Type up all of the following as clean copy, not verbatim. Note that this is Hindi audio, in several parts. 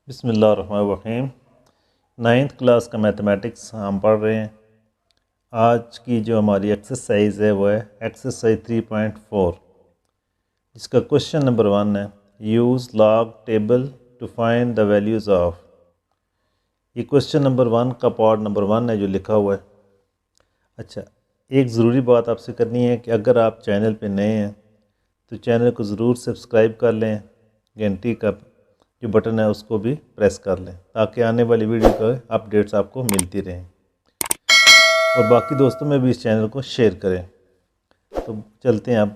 बिस्मिल्लाहिर्रहमानिर्रहीम। 9th क्लास का मैथमेटिक्स हम पढ़ रहे हैं। आज की जो हमारी एक्सरसाइज है वो है एक्सरसाइज 3.4, जिसका क्वेश्चन नंबर 1 है use log table to find the values of. ये क्वेश्चन नंबर 1 का पार्ट नंबर 1 है जो लिखा हुआ है। अच्छा, एक ज़रूरी बात आपसे करनी है कि अगर आप चैनल पे नए हैं तो चैनल को ज़रूर सब्सक्राइब कर लें, घंटी का जो बटन है उसको भी प्रेस कर लें ताकि आने वाली वीडियो के अपडेट्स आपको मिलती रहें, और बाकी दोस्तों में भी इस चैनल को शेयर करें। तो चलते हैं अब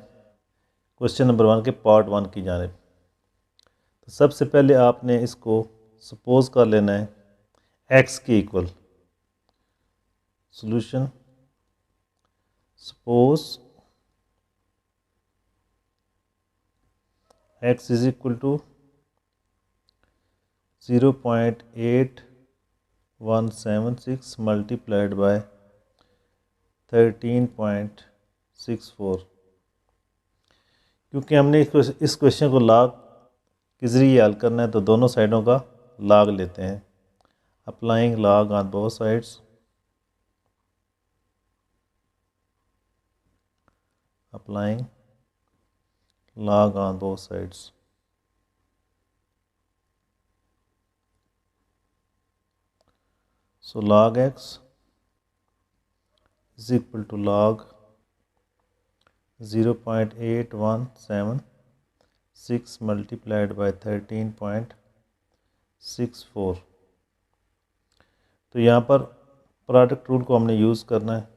क्वेश्चन नंबर 1 के पार्ट 1 की जानिब। तो सबसे पहले आपने इसको सपोज कर लेना है x के equal. Solution suppose x is equal to 0.8176 multiplied by 13.64। क्योंकि हमने इस क्वेश्चन को लॉग के ज़रिए हल करना है तो दोनों साइडों का लॉग लेते हैं। Applying log on both sides, applying log on both sides. So log x is equal to log 0.8176 multiplied by 13.64। तो यहाँ पर प्रोडक्ट रूल को हमने यूज़ करना है।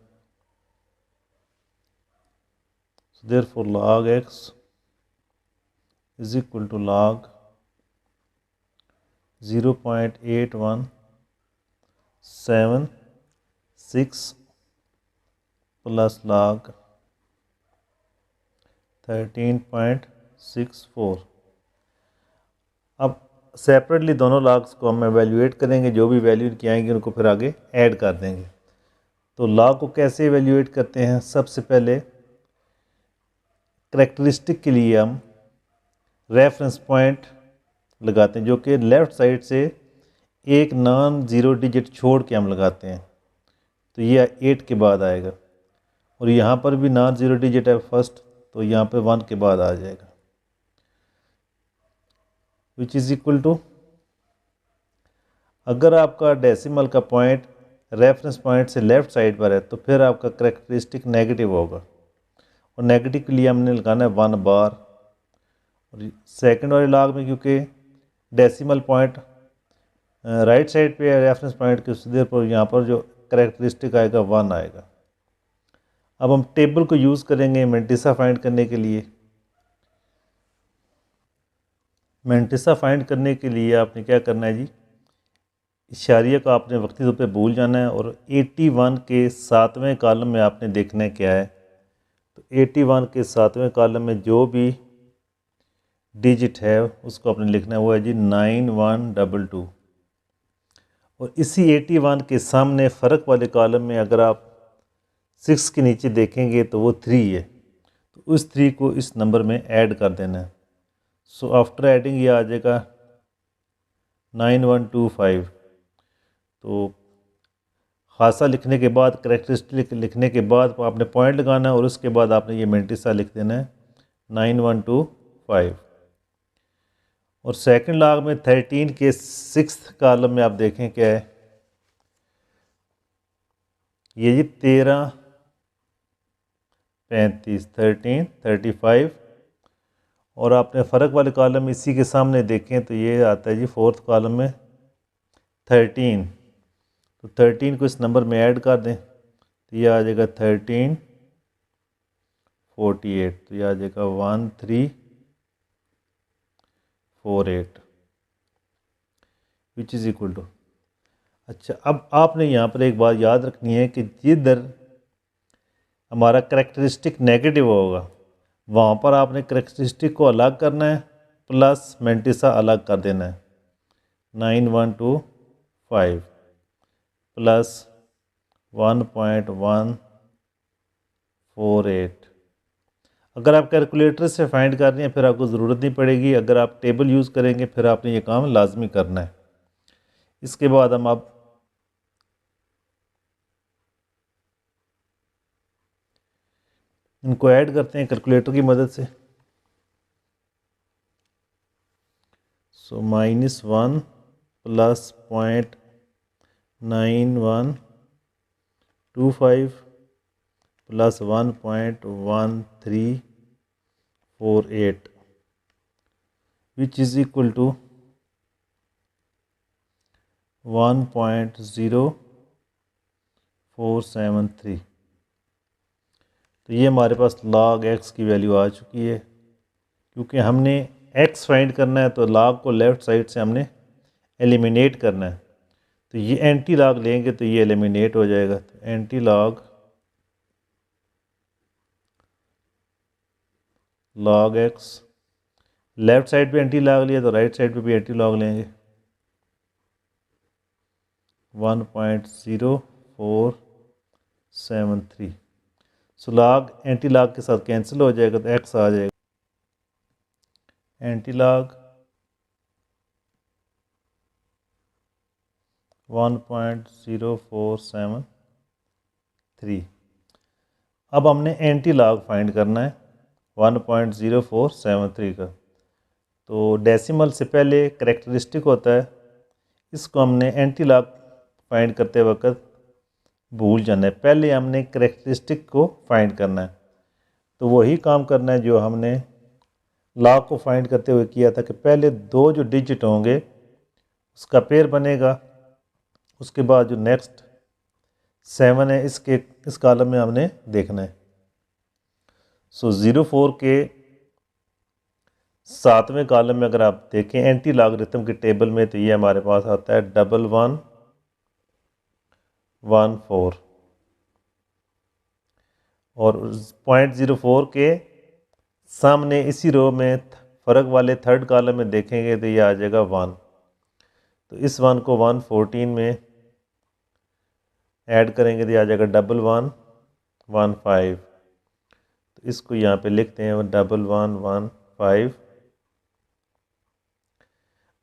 So therefore log x is equal to log 0.8176 plus log 13.64। अब सेपरेटली दोनों लॉग्स को हम एवेल्यूएट करेंगे, जो भी वैल्यू इनकी आएंगी उनको फिर आगे ऐड कर देंगे। तो लॉग को कैसे एवेल्यूएट करते हैं? सबसे पहले करैक्टरिस्टिक के लिए हम रेफरेंस पॉइंट लगाते हैं, जो कि लेफ़्ट साइड से एक नॉन ज़ीरो डिजिट छोड़ के हम लगाते हैं। तो ये 8 के बाद आएगा, और यहाँ पर भी नॉन ज़ीरो डिजिट है फर्स्ट, तो यहाँ पे 1 के बाद आ जाएगा, विच इज़ इक्वल टू, अगर आपका डेसिमल का पॉइंट रेफरेंस पॉइंट से लेफ़्ट साइड पर है तो फिर आपका करैक्टरिस्टिक नेगेटिव होगा, और नेगेटिव के लिए हमने लगाना है 1 बार। और सेकंड वाले लॉग में क्योंकि डेसिमल पॉइंट राइट साइड पे है रेफरेंस पॉइंट के, उसी देर पर यहाँ पर जो करैक्टरिस्टिक आएगा 1 आएगा। अब हम टेबल को यूज़ करेंगे मैंटिसा फाइंड करने के लिए। मैंटिसा फाइंड करने के लिए आपने क्या करना है जी, इशारिया को आपने वक्ती तौर पे भूल जाना है, और 81 के 7वें कॉलम में आपने देखना है क्या है। तो 81 के 7वें कॉलम में जो भी डिजिट है उसको आपने लिखना है, वो है जी 9122। और इसी 81 के सामने फ़र्क वाले कॉलम में अगर आप 6 के नीचे देखेंगे तो वो 3 है, तो उस 3 को इस नंबर में ऐड कर देना है। सो आफ्टर एडिंग ये आ जाएगा 9125। तो खासा लिखने के बाद, करैक्टरिस्टिक लिखने के बाद आपने पॉइंट लगाना है, और उसके बाद आपने ये मैंटिसा लिख देना है 9125। और सेकंड लॉग में 13 के 6th कॉलम में आप देखें क्या है, ये जी 13 35 13 35, और आपने फ़र्क वाले कॉलम इसी के सामने देखें तो ये आता है जी 4th कॉलम में 13। तो 13 को इस नंबर में ऐड कर दें तो ये आ जाएगा 1348। तो ये आ जाएगा 1348, विच इज़ इक्वल टू। अच्छा, अब आपने यहाँ पर एक बात याद रखनी है कि जिधर हमारा करैक्टरिस्टिक नेगेटिव होगा वहाँ पर आपने करैक्टरिस्टिक को अलग करना है, प्लस मैंटिसा अलग कर देना है। 9125 प्लस 1.148। अगर आप कैलकुलेटर से फाइंड कर रहे हैं फिर आपको ज़रूरत नहीं पड़ेगी, अगर आप टेबल यूज़ करेंगे फिर आपने ये काम लाजमी करना है। इसके बाद हम अब इनको ऐड करते हैं कैलकुलेटर की मदद से। So -1 plus 0.9125 plus 1.1348 which is equal to 1.0473। तो ये हमारे पास log x की वैल्यू आ चुकी है। क्योंकि हमने x फाइंड करना है तो log को लेफ़्ट साइड से हमने एलिमिनेट करना है। तो ये एंटी log लेंगे तो ये एलिमिनेट हो जाएगा। तो anti log x, left side पे एंटी log लिया तो राइट साइड पे भी एंटी log लेंगे। 1.0473। सो log एंटी log के साथ कैंसिल हो जाएगा तो x आ जाएगा। Anti log 1.0473। अब हमने एंटी log फाइंड करना है 1.0473 का। तो डेसिमल से पहले करेक्टरिस्टिक होता है, इसको हमने एंटी log फाइंड करते वक्त भूल जाना है। पहले हमने करेक्टरिस्टिक को फाइंड करना है। तो वही काम करना है जो हमने log को फाइंड करते हुए किया था कि पहले दो जो डिजिट होंगे उसका पेयर बनेगा, उसके बाद जो नेक्स्ट 7 है इस कॉलम में हमने देखना है। सो 04 के 7वें कॉलम में अगर आप देखें एंटी लॉगरिथम के टेबल में तो ये हमारे पास आता है 1114। और 0.04 के सामने इसी रो में फ़र्क वाले थर्ड कॉलम में देखेंगे तो ये आ जाएगा 1। तो इस 1 को 114 में ऐड करेंगे तो ये आ जाएगा 1115। तो इसको यहाँ पे लिखते हैं 1115।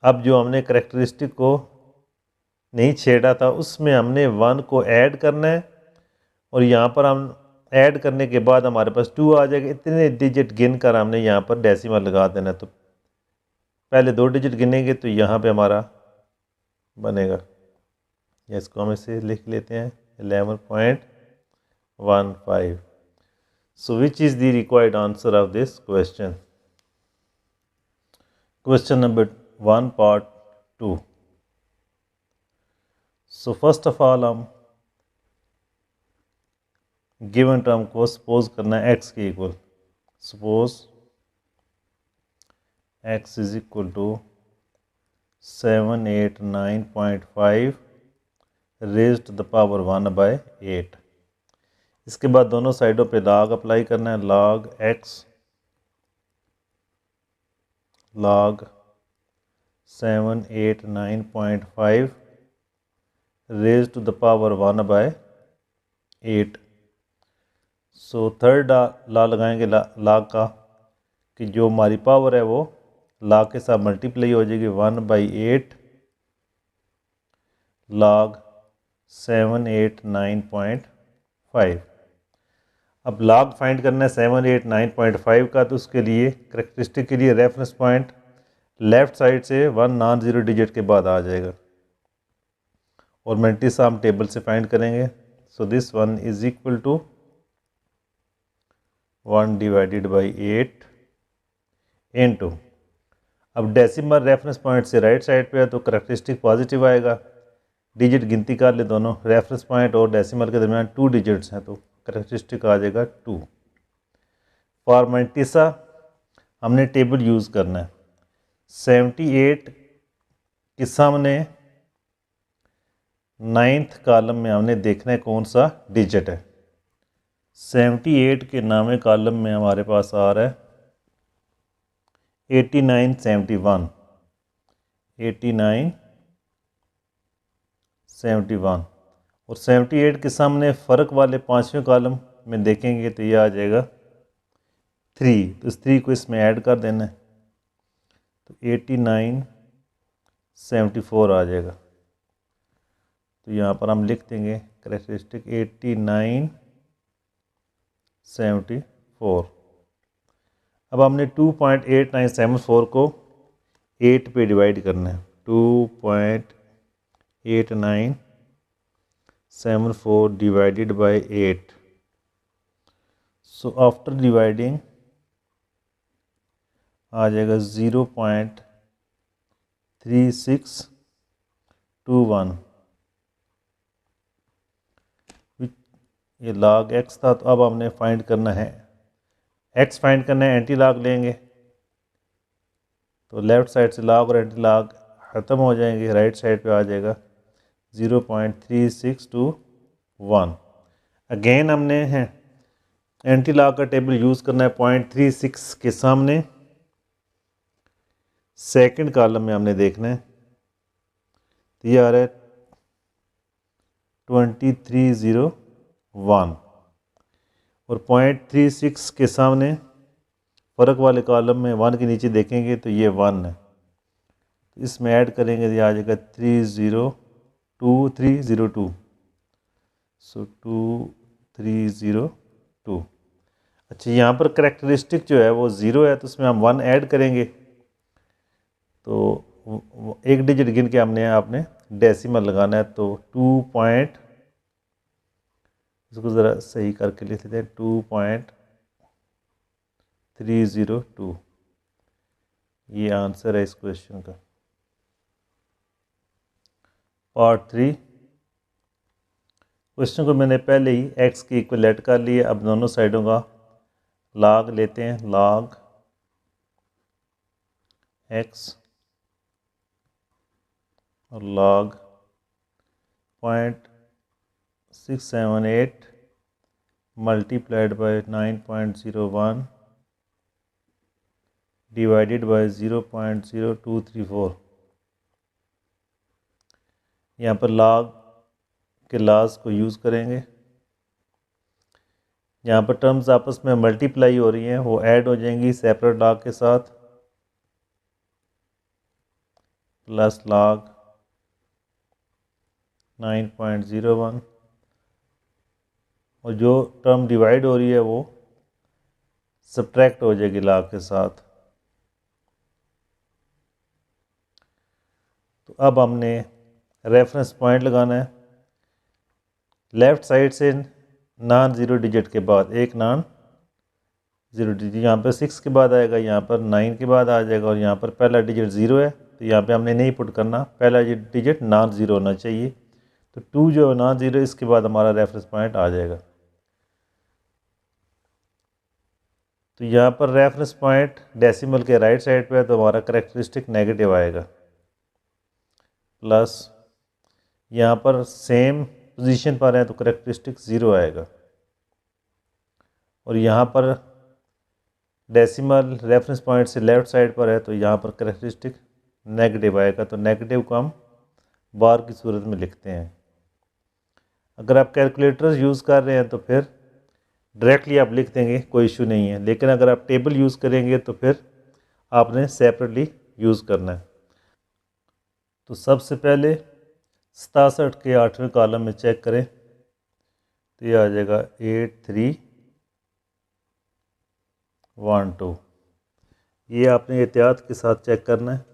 अब जो हमने करेक्टरिस्टिक को नहीं छेड़ा था उसमें हमने 1 को ऐड करना है और यहाँ पर हम ऐड करने के बाद हमारे पास 2 आ जाएगा। इतने डिजिट गिन कर हमने यहाँ पर डेसिमल लगा देना। तो पहले 2 डिजिट गिनेंगे तो यहाँ पे हमारा बनेगा, या इसको हम इसे लिख लेते हैं 11.15। So which is the required answer of this question? Question number 1 part 2। So first of all हम गिवन टर्म को सपोज करना है x के equal. Suppose x is equal to 789.5 raised to the power 1/8। इसके बाद दोनों साइडों पे log अप्लाई करना है। log x log 789.5 raised to the power 1/8। So third law लगाएंगे log का कि जो हमारी पावर है वो log के साथ मल्टीप्लाई हो जाएगी 1/8 log 789.5। अब log फाइंड करना है 789.5 का, तो उसके लिए करेक्टरिस्टिक के लिए रेफरेंस पॉइंट लेफ़्ट साइड से 1 नॉन ज़ीरो डिजिट के बाद आ जाएगा और मल्टीसा हम टेबल से फाइंड करेंगे। So this one is equal to 1/8 into, अब डेसिमल रेफरेंस पॉइंट से राइट साइड पे है तो करेक्टरिस्टिक पॉजिटिव आएगा। डिजिट गिनती कर ले दोनों, रेफरेंस पॉइंट और डेसिमल के दरमियान 2 डिजिट्स हैं तो करेक्टरिस्टिक आ जाएगा 2। फॉर मल्टीसा हमने टेबल यूज़ करना है। 78 के सामने 9th कॉलम में हमने देखना है कौन सा डिजिट है। 78 के नामे कॉलम में हमारे पास आ रहा है 8971 और 78 के सामने फ़र्क वाले 5वें कॉलम में देखेंगे तो ये आ जाएगा 3। तो इस 3 को इसमें ऐड कर देना है तो 8974 आ जाएगा। तो यहाँ पर हम लिख देंगे करेक्टरिस्टिक 8974। अब हमने 2.8974 को 8 पे डिवाइड करना है। 2.8974 divided by 8। So after dividing आ जाएगा 0.3621। ये log x था, तो अब हमने फाइंड करना है x फाइंड करना है, एंटी लॉग लेंगे तो लेफ़्ट साइड से लॉग और एंटी लॉग ख़त्म हो जाएंगे, राइट साइड पे आ जाएगा 0.3621। अगेन हमने एंटी लॉग का टेबल यूज़ करना है 0.36 के सामने, सेकंड कॉलम में हमने देखना है, तो ये आ रहा है 2301 और 0.36 के सामने फ़र्क वाले कॉलम में 1 के नीचे देखेंगे तो ये 1 है, तो इसमें ऐड करेंगे तो ये आ जाएगा 302। सो 2302। अच्छा, यहाँ पर करेक्टरिस्टिक जो है वो 0 है, तो उसमें हम 1 ऐड करेंगे, तो एक डिजिट गिन के आपने डेसिमल लगाना है। तो 2. इसको ज़रा सही करके लिख लेते हैं, 2.302। ये आंसर है इस क्वेश्चन का। पार्ट 3। क्वेश्चन को मैंने पहले ही x की इक्वलेट कर लिए, अब दोनों साइडों का log लेते हैं, log x और log 0.678 multiplied by 9.01 divided by 0.0234। यहाँ पर log के लॉज को यूज़ करेंगे। यहाँ पर टर्म्स आपस में मल्टीप्लाई हो रही हैं, वो ऐड हो जाएंगी सेपरेट log के साथ, प्लस log 9.01 और जो टर्म डिवाइड हो रही है वो सब्ट्रैक्ट हो जाएगी log के साथ। तो अब हमने रेफरेंस पॉइंट लगाना है, लेफ़्ट साइड से नॉन ज़ीरो डिजिट के बाद एक नॉन ज़ीरो डिजिट, यहाँ पर 6 के बाद आएगा, यहाँ पर 9 के बाद आ जाएगा, और यहाँ पर पहला डिजिट 0 है, तो यहाँ पे हमने नहीं पुट करना, पहला डिजिट नॉन ज़ीरो होना चाहिए। तो 2 जो है नॉन ज़ीरो, इसके बाद हमारा रेफरेंस पॉइंट आ जाएगा। तो यहाँ पर रेफरेंस पॉइंट डेसिमल के राइट साइड पे है, तो हमारा करेक्टरिस्टिक नेगेटिव आएगा, प्लस यहाँ पर सेम पोजीशन पर है तो करेक्टरिस्टिक 0 आएगा, और यहाँ पर डेसिमल रेफरेंस पॉइंट से लेफ़्ट साइड पर है तो यहाँ पर करेक्टरिस्टिक नेगेटिव आएगा। तो नेगेटिव को हम बार की सूरत में लिखते हैं। अगर आप कैलकुलेटर यूज़ कर रहे हैं तो फिर डायरेक्टली आप लिख देंगे, कोई इशू नहीं है, लेकिन अगर आप टेबल यूज़ करेंगे तो फिर आपने सेपरेटली यूज़ करना है। तो सबसे पहले 67 के 8वें कॉलम में चेक करें, तो ये आ जाएगा 8312। ये आपने एहतियात के साथ चेक करना है,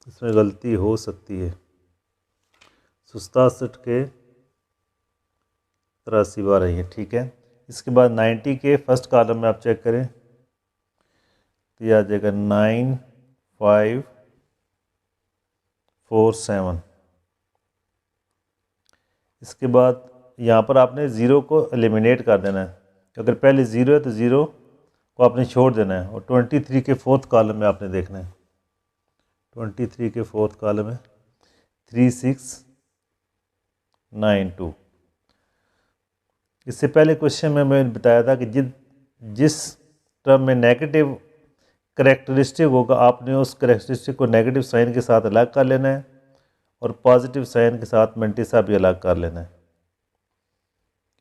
इसमें गलती हो सकती है। 67 के 83 बार है, ठीक है। इसके बाद 90 के फर्स्ट कॉलम में आप चेक करें, तो ये आ जाएगा 9547। इसके बाद यहाँ पर आपने ज़ीरो को एलिमिनेट कर देना है, अगर पहले ज़ीरो है तो ज़ीरो को आपने छोड़ देना है, और 23 के फोर्थ कॉलम में आपने देखना है। 23 के फोर्थ कॉलम में 3692। इससे पहले क्वेश्चन में मैंने बताया था कि जिस टर्म में नेगेटिव करेक्टरिस्टिक होगा, आपने उस करेक्टरिस्टिक को नेगेटिव साइन के साथ अलग कर लेना है, और पॉजिटिव साइन के साथ मंटिसा भी अलग कर लेना है,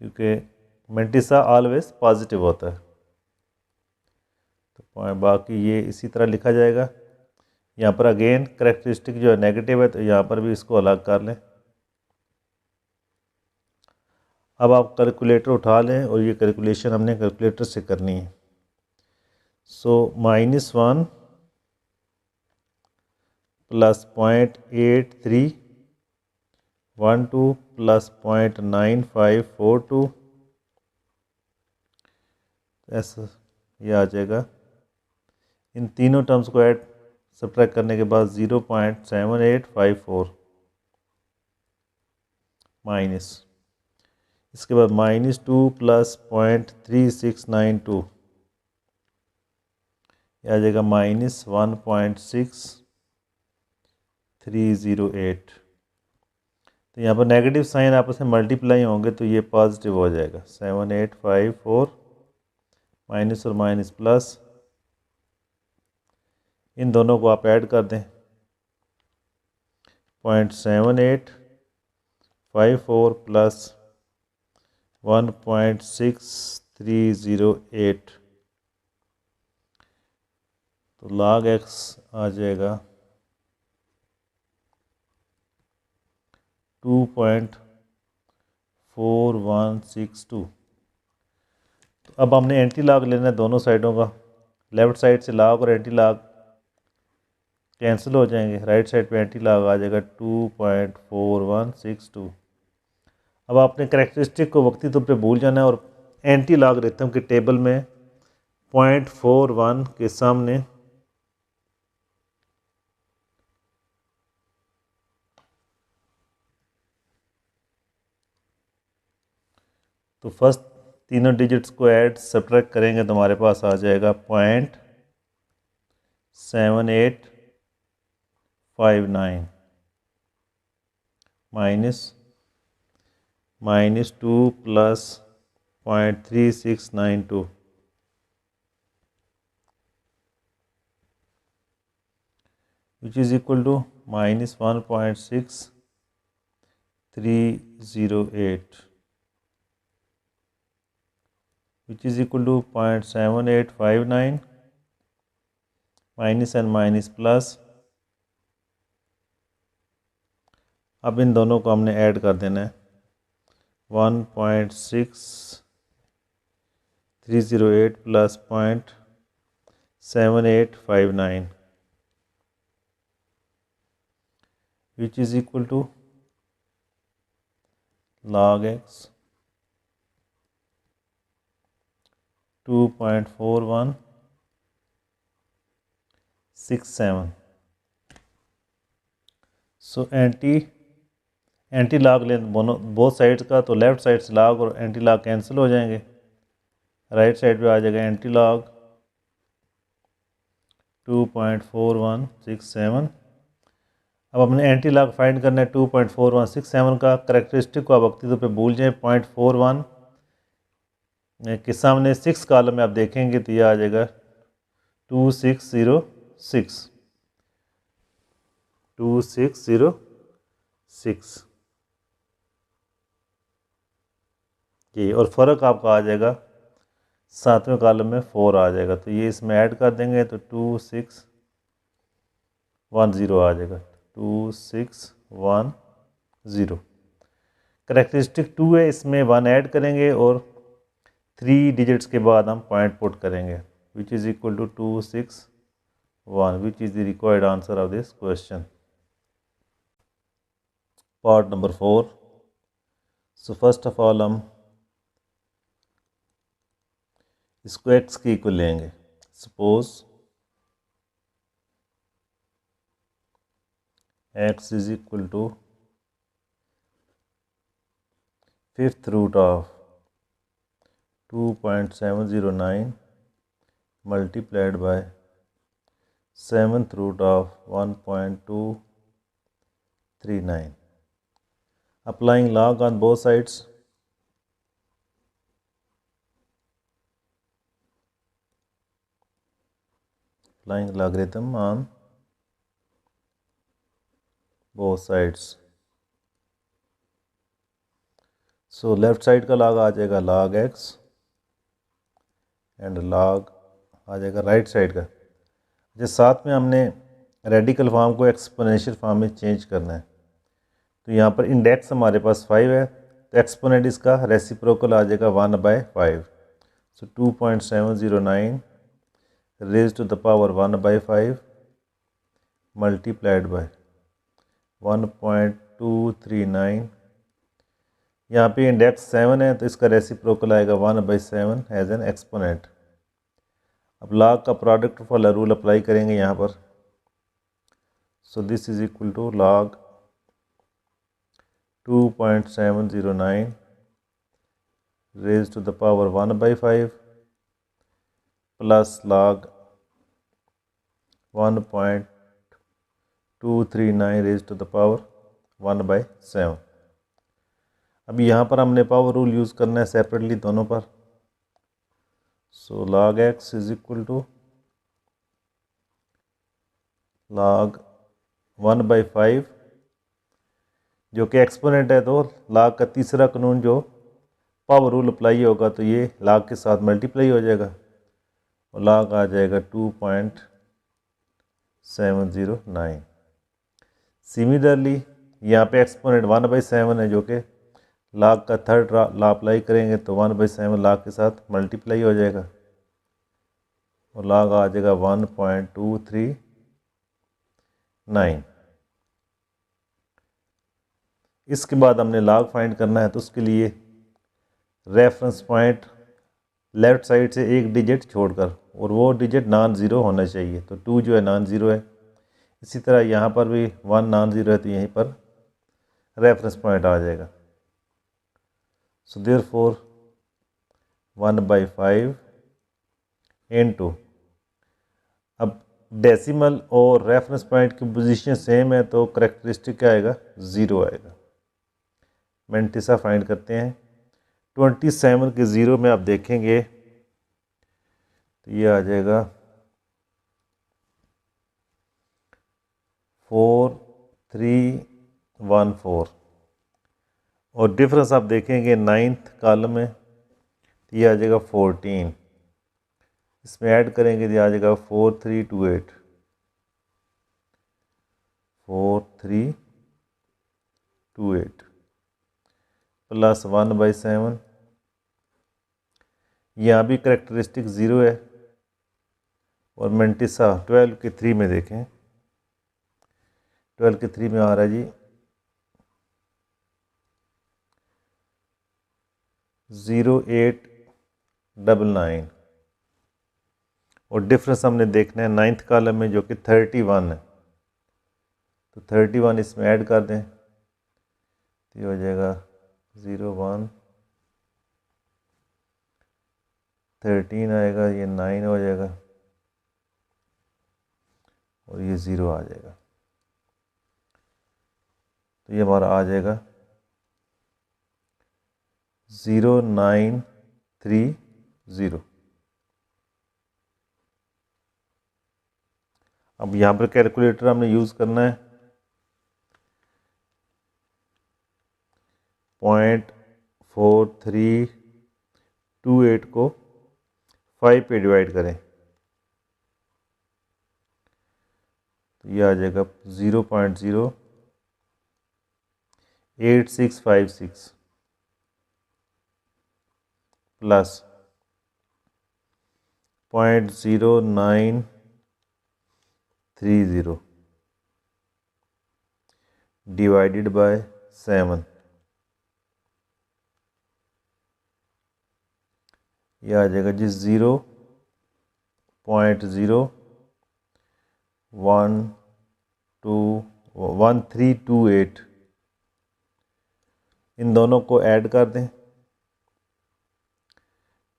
क्योंकि मंटिसा ऑलवेज पॉजिटिव होता है। तो बाकी ये इसी तरह लिखा जाएगा। यहाँ पर अगेन करेक्टरिस्टिक जो है नेगेटिव है, तो यहाँ पर भी इसको अलग कर लें। अब आप कैलकुलेटर उठा लें और ये कैलकुलेशन हमने कैलकुलेटर से करनी है। सो -1 प्लस 0.8312 प्लस 0.9542 ऐसा ये आ जाएगा। इन तीनों टर्म्स को ऐड सब्ट्रैक्ट करने के बाद 0.7854 माइनस, इसके बाद -2 प्लस 0.3692 ये आ जाएगा -1.6308। तो यहाँ पर नेगेटिव साइन आपस में मल्टीप्लाई होंगे तो ये पॉजिटिव हो जाएगा। 7854 माइनस और माइनस प्लस, इन दोनों को आप ऐड कर दें। 0.7854 प्लस 1.6308 तो log x आ जाएगा 2.4162। तो अब हमने एंटी लॉग लेना है दोनों साइडों का। लेफ़्ट साइड से लॉग और एंटी लॉग कैंसिल हो जाएंगे, राइट साइड पे एंटी लॉग आ जाएगा 2.4162। अब आपने करैक्टरिस्टिक को वक्ती तौर पे भूल जाना है और एंटी लॉगरिथम के टेबल में 0.41 के सामने तो फर्स्ट तीनों डिजिट्स को ऐड सब्ट्रैक्ट करेंगे तो हमारे पास आ जाएगा 0.7859 minus -2 plus 0.3692 which is equal to -1.6308 which is equal to 0.7859 minus and minus plus. अब इन दोनों को हमने ऐड कर देना है 1.6308 plus 0.7859 which is equal to log x 2.4167। So anti log लें बोथ साइड्स का, तो लेफ़्ट साइड से लॉग और एंटी लॉग कैंसिल हो जाएंगे, राइट साइड पे आ जाएगा एंटी लॉग 2.4167। अब हमने एंटी लॉग फाइंड करना है 2.4167 का। करैक्टरिस्टिक को आप वक्ती तौर पे भूल जाएं। 0.41 के सामने 6 कॉलम में आप देखेंगे तो यह आ जाएगा 2606 ये, और फ़र्क आपका आ जाएगा 7वें कॉलम में 4 आ जाएगा, तो ये इसमें ऐड कर देंगे तो 2610 आ जाएगा। 2610 करैक्टरिस्टिक 2 है, इसमें 1 ऐड करेंगे और 3 डिजिट्स के बाद हम पॉइंट पुट करेंगे which is equal to 261 which is the required answer of this question. Part number 4। So first of all हम इसको x के इक्वल लेंगे। Suppose x is equal to 5th root of 2.709 multiplied by 7th root of 1.239. Applying log on both sides. Applying logarithm on both sides. So left side का log आ जाएगा log x एंड log आ जाएगा राइट साइड का। जैसे साथ में हमने रेडिकल फॉर्म को एक्सपोनेंशियल फॉर्म में चेंज करना है, तो यहाँ पर इंडेक्स हमारे पास 5 है तो एक्सपोनेंट इसका रेसिप्रोकल आ जाएगा 1/5। So 2.709 raise to the power 1/5 multiplied by 1.239। यहाँ पे इंडेक्स 7 है तो इसका रेसिप्रोकल आएगा 1/7 एज एन एक्सपोनेंट। अब लॉग का प्रोडक्ट वाला रूल अप्लाई करेंगे यहाँ पर। So this is equal to log 2.709 raise to the power 1/5 plus log 1.239 raise to the power 1/7। अब यहाँ पर हमने पावर रूल यूज़ करना है सेपरेटली दोनों पर। So log x is equal to log 1/5, जो कि एक्सपोनेंट है तो log का तीसरा कानून जो पावर रूल अप्लाई होगा तो ये log के साथ मल्टीप्लाई हो जाएगा और log आ जाएगा 2.709। सिमिलरली यहाँ पे एक्सपोनेंट 1/7 है, जो कि log का थर्ड लॉ अप्लाई करेंगे तो 1/7 log के साथ मल्टीप्लाई हो जाएगा और log आ जाएगा 1.239। इसके बाद हमने log फाइंड करना है तो उसके लिए रेफरेंस पॉइंट लेफ़्ट साइड से एक डिजिट छोड़कर, और वो डिजिट नॉन ज़ीरो होना चाहिए। तो 2 जो है नॉन ज़ीरो है। इसी तरह यहाँ पर भी 1 नॉन ज़ीरो है तो यहीं पर रेफरेंस पॉइंट आ जाएगा। सो देयरफॉर 1/5 इनटू, अब डेसिमल और रेफरेंस पॉइंट की पोजीशन सेम है तो करेक्टरिस्टिक क्या आएगा, 0 आएगा। मेंटिसा फाइंड करते हैं। 27 के 0 में आप देखेंगे तो ये आ जाएगा 4314 और डिफरेंस आप देखेंगे 9th कॉलम में तो ये आ जाएगा 14। इसमें ऐड करेंगे तो ये आ जाएगा 4328 प्लस 1/7। यहाँ भी करेक्टरिस्टिक 0 है और मेंटिसा 12 के 3 में देखें, 12 के 3 में आ रहा है जी 0899 और डिफरेंस हमने देखना है 9th कॉलम में जो कि 31 है। तो 31 इसमें ऐड कर दें तो ये हो जाएगा 01 13 आएगा, ये 9 हो जाएगा और ये 0 आ जाएगा। तो ये हमारा आ जाएगा 0930। अब यहाँ पर कैलकुलेटर हमने यूज़ करना है। 0.4328 को 5 पे डिवाइड करें तो ये आ जाएगा 0.08656 प्लस 0.0930 डिवाइडेड बाय 7। ये आ जाएगा जी 0.1328। इन दोनों को ऐड कर दें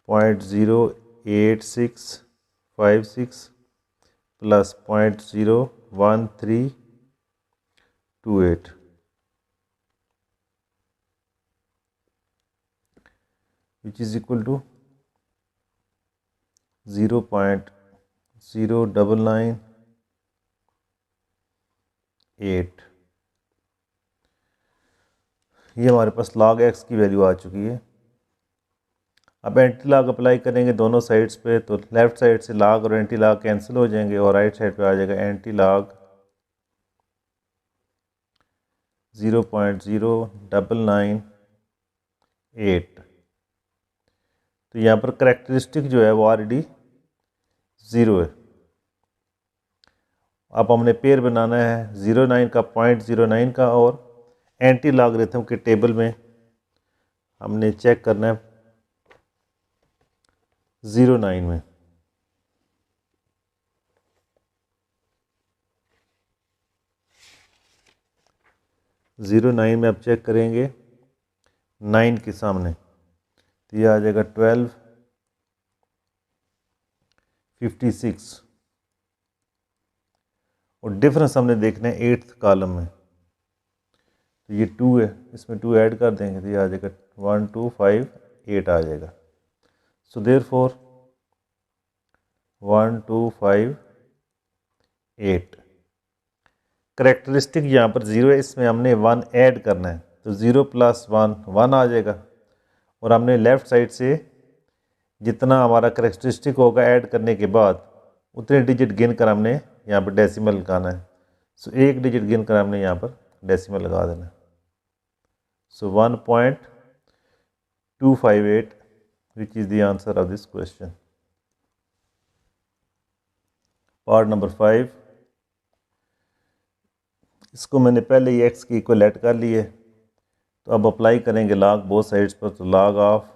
0.08656 plus 0.01328 which is equal to 0.0998। ये हमारे पास log x की वैल्यू आ चुकी है। अब एंटी लॉग अप्लाई करेंगे दोनों साइड्स पे तो लेफ़्ट साइड से log और एंटी लॉग कैंसिल हो जाएंगे और राइट साइड पे आ जाएगा एंटी लॉग 0.099 8। तो यहाँ पर करेक्टरिस्टिक जो है वो ऑलरेडी 0 है। अब हमने पेयर बनाना है 0.9 का 0.09 का, और एंटी लॉगरिथम के टेबल में हमने चेक करना है 0.9 में। ज़ीरो नाइन में आप चेक करेंगे 9 के सामने, तो ये आ जाएगा 1256, और डिफरेंस हमने देखना है 8th कॉलम में, तो ये 2 है, इसमें 2 ऐड कर देंगे तो ये आ जाएगा 1258 आ जाएगा। सो देयरफॉर 1258 करेक्टरिस्टिक यहाँ पर 0 है, इसमें हमने 1 ऐड करना है, तो 0 + 1 1 आ जाएगा, और हमने लेफ़्ट साइड से जितना हमारा करेक्टरिस्टिक होगा ऐड करने के बाद उतने डिजिट गिन कर हमने यहाँ पर डेसिमल लगाना है। सो एक डिजिट गिन कर हमने यहाँ पर डेसिमल लगा देना है। सो 1.258 विच is the answer of this question. Part number 5, इसको मैंने पहले ही x की इक्वल ऐड कर ली है, तो अब अप्लाई करेंगे लॉग बोथ साइड्स पर, तो log of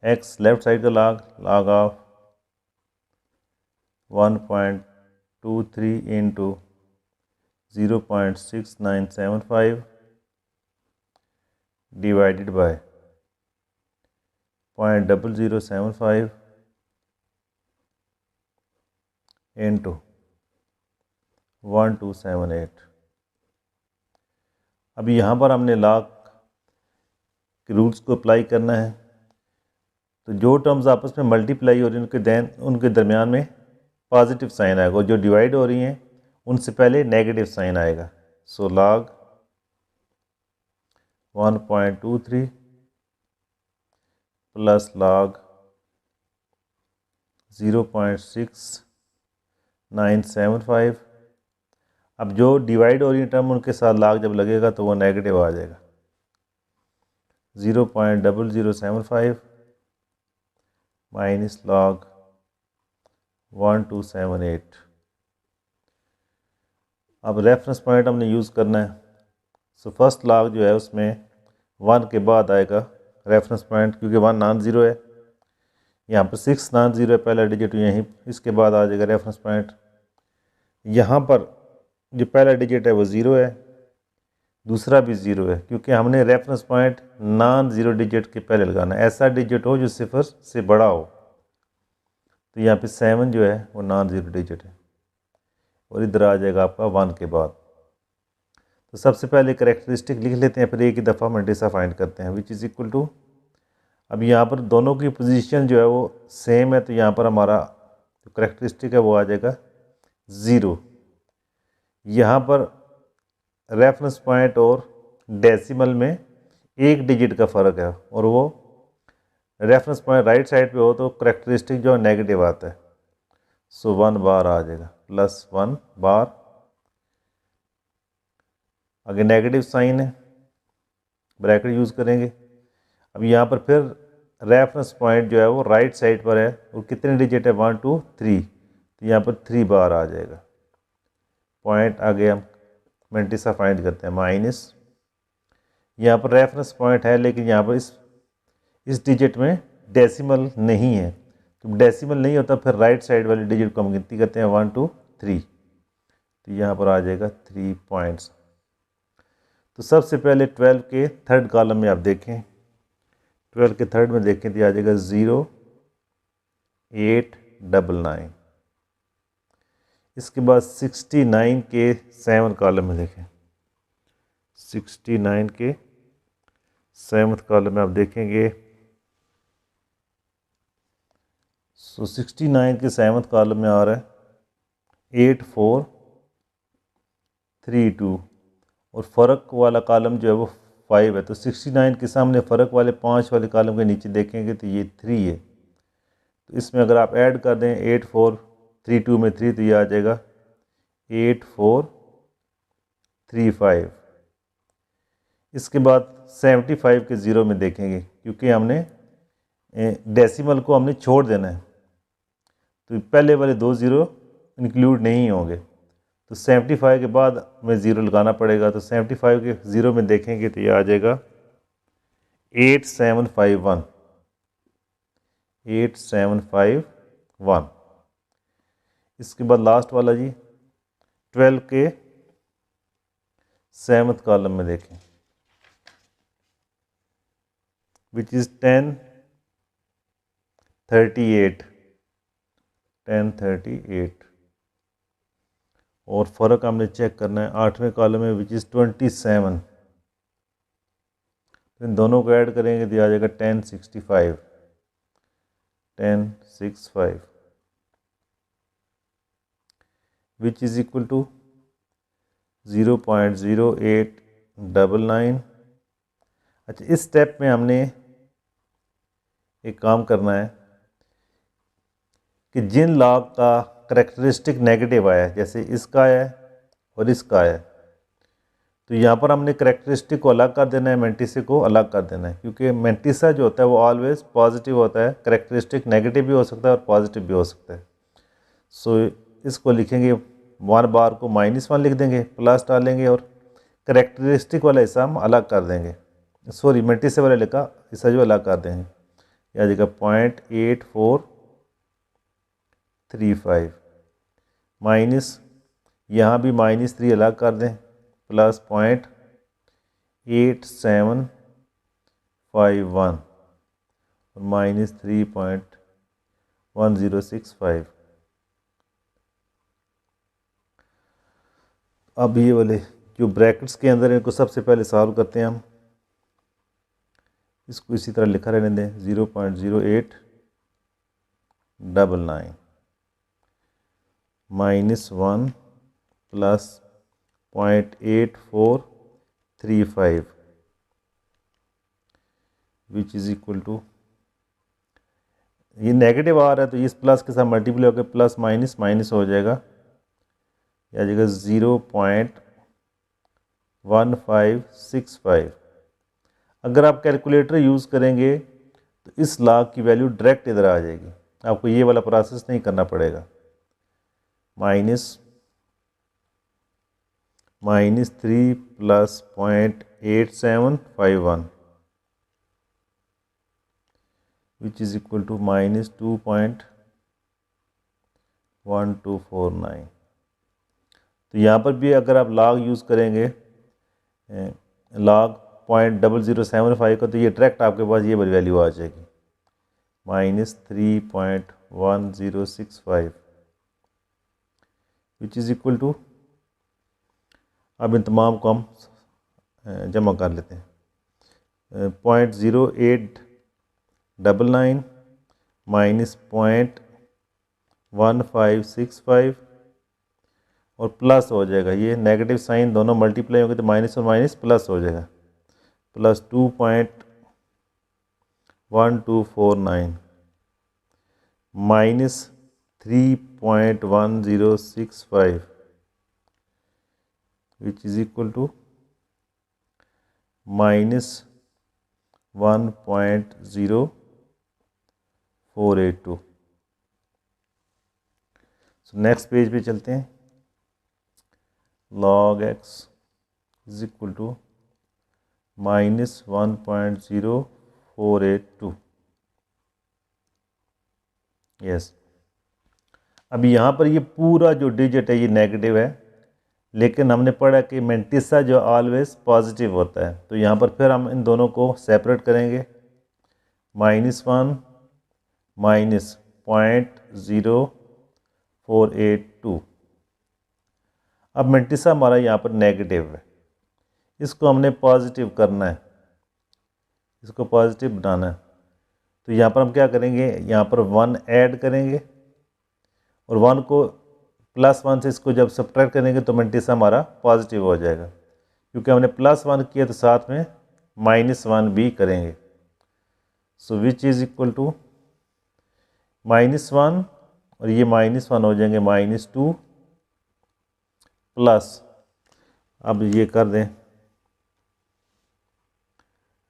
x left side का log of 1.23 into 0.6975 divided by 0.0075 into 1278। अब यहाँ पर हमने लॉग के रूल्स को अप्लाई करना है, तो जो टर्म्स आपस में मल्टीप्लाई हो रही हैं उनके दरमियान में पॉजिटिव साइन आएगा, और जो डिवाइड हो रही हैं उनसे पहले नेगेटिव साइन आएगा। सो लॉग 1.23 प्लस लॉग 0.6975, अब जो डिवाइड हो रही टर्म उनके साथ लॉग जब लगेगा तो वो नेगेटिव आ जाएगा। 0.0075 माइनस लॉग 1278। अब रेफरेंस पॉइंट हमने यूज़ करना है, सो फर्स्ट लॉग जो है उसमें 1 के बाद आएगा रेफरेंस पॉइंट, क्योंकि 1 नॉन ज़ीरो है, यहाँ पर 6 नॉन ज़ीरो है पहला डिजिट, यहीं इसके बाद आ जाएगा रेफरेंस पॉइंट। यहाँ पर जो पहला डिजिट है वो 0 है, दूसरा भी 0 है, क्योंकि हमने reference point non zero digit के पहले लगाना है, ऐसा डिजिट हो जो 0 से बड़ा हो। तो यहाँ पे 7 जो है वो नॉन ज़ीरो डिजिट है, और इधर आ जाएगा आपका 1 के बाद। तो सबसे पहले करेक्टरिस्टिक लिख लेते हैं, फिर एक ही दफ़ा मल्टीसा फाइंड करते हैं, विच इज़ इक्वल टू, अब यहाँ पर दोनों की पोजीशन जो है वो सेम है, तो यहाँ पर हमारा जो करेक्टरिस्टिक है वो आ जाएगा 0। यहाँ पर रेफरेंस पॉइंट और डेसिमल में एक डिजिट का फ़र्क है, और वो रेफरेंस पॉइंट राइट साइड पे हो तो करेक्टरिस्टिक जो नेगेटिव आता है। सो 1 बार आ जाएगा, प्लस 1 बार, आगे नेगेटिव साइन है, ब्रैकेट यूज़ करेंगे। अब यहाँ पर फिर रेफरेंस पॉइंट जो है वो राइट साइड पर है, और कितने डिजिट है 1 2 3, तो यहाँ पर 3 बार आ जाएगा। पॉइंट आगे हम मल्टीसा फाइंड करते हैं, माइनस, यहाँ पर रेफरेंस पॉइंट है लेकिन यहाँ पर इस डिजिट में डेसिमल नहीं है, तो डेसिमल नहीं होता फिर राइट साइड वाली डिजिट को हम गिनती करते हैं 1 2 3, तो यहाँ पर आ जाएगा 3 पॉइंट्स। तो सबसे पहले 12 के थर्ड कॉलम में आप देखें, 12 के थर्ड में देखें तो आ जाएगा 0 8 9 9। इसके बाद 69 के 7 कॉलम में देखें, 69 के 7th कॉलम में आप देखेंगे, सो 69 के 7th कॉलम में आ रहा है 8 4 3 2, और फ़र्क वाला कॉलम जो है वो 5 है, तो 69 के सामने फ़र्क वाले 5 वाले कॉलम के नीचे देखेंगे तो ये 3 है, तो इसमें अगर आप ऐड कर दें 8 4 3 2 में 3, तो ये आ जाएगा 8 4 3 5। इसके बाद 75 के ज़ीरो में देखेंगे, क्योंकि हमने डेसिमल को हमने छोड़ देना है, तो पहले वाले 2 ज़ीरो इंक्लूड नहीं होंगे, तो 75 के बाद हमें ज़ीरो लगाना पड़ेगा। तो 75 के ज़ीरो में देखेंगे तो ये आ जाएगा 8751, 8751। इसके बाद लास्ट वाला जी 12 के 7th कॉलम में देखें, विच इज़ 1038, 1038। और फ़र्क हमने चेक करना है 8वें कॉलम में, विच इज़ 27। तो इन दोनों को ऐड करेंगे तो आ जाएगा 1065, 1065, विच इज़ इक्वल टू 0.0899। अच्छा, इस स्टेप में हमने एक काम करना है कि जिन लॉग का करैक्टरिस्टिक नेगेटिव आया है, जैसे इसका आया है और इसका आया है, तो यहाँ पर हमने करैक्टरिस्टिक को अलग कर देना है, मैंटिसा को अलग कर देना है, क्योंकि मैंटिसा जो होता है वो ऑलवेज पॉजिटिव होता है, करैक्टरिस्टिक नेगेटिव भी हो सकता है और पॉजिटिव भी हो सकता है। सो इसको लिखेंगे 1 बार को -1 लिख देंगे, प्लस डालेंगे और करैक्टरिस्टिक वाला हिस्सा हम अलग कर देंगे, सॉरी मैंटिसा वाला लिखा हिस्सा जो अलग कर देंगे, यह आ जाएगा 0.8435 माइनस, यहाँ भी -3 अलग कर दें, प्लस 0.8751 और -3.1065। अब ये वाले जो ब्रैकेट्स के अंदर इनको सबसे पहले सॉल्व करते हैं हम। इसको इसी तरह लिखा रहने दें, 0.0899 -1 plus 0.8435 which is equal to, ये नेगेटिव आ रहा है तो इस प्लस के साथ मल्टीप्लाई होकर प्लस माइनस माइनस हो जाएगा, यह आ जाएगा 0.1565। अगर आप कैलकुलेटर यूज़ करेंगे तो इस लॉग की वैल्यू डायरेक्ट इधर आ जाएगी, आपको ये वाला प्रोसेस नहीं करना पड़ेगा। -3 plus 0.8751 which is equal to -2.1249। तो यहाँ पर भी अगर आप लॉग यूज़ करेंगे लॉग 0.0075 का, तो ये डायरेक्ट आपके पास ये वाली वैल्यू आ जाएगी, -3.1065 विच इज़ इक्वल टू, अब इन तमाम को हम जमा कर लेते हैं, 0.0899 माइनस 0.1565 और प्लस हो जाएगा, ये नेगेटिव साइन दोनों मल्टीप्लाई होंगे तो माइनस और माइनस प्लस हो जाएगा, plus 2.1249 minus 3.1065 which is equal to -1.0482। So next page पे चलते हैं, log x is equal to -1.0482। Yes, अब यहाँ पर ये पूरा जो डिजिट है ये नेगेटिव है, लेकिन हमने पढ़ा कि मैंटिसा जो ऑलवेज पॉजिटिव होता है, तो यहाँ पर फिर हम इन दोनों को सेपरेट करेंगे, -1 माइनस 0.0482। अब मैंटिसा हमारा यहाँ पर नेगेटिव है, इसको हमने पॉजिटिव करना है, इसको पॉजिटिव बनाना है, तो यहाँ पर हम क्या करेंगे, यहाँ पर 1 ऐड करेंगे और 1 को +1 से इसको जब सब्ट्रैक्ट करेंगे तो मैंटिसा हमारा पॉजिटिव हो जाएगा, क्योंकि हमने +1 किया तो साथ में -1 भी करेंगे। सो विच इज़ इक्वल टू -1 और ये -1 हो जाएंगे -2 प्लस, अब ये कर दें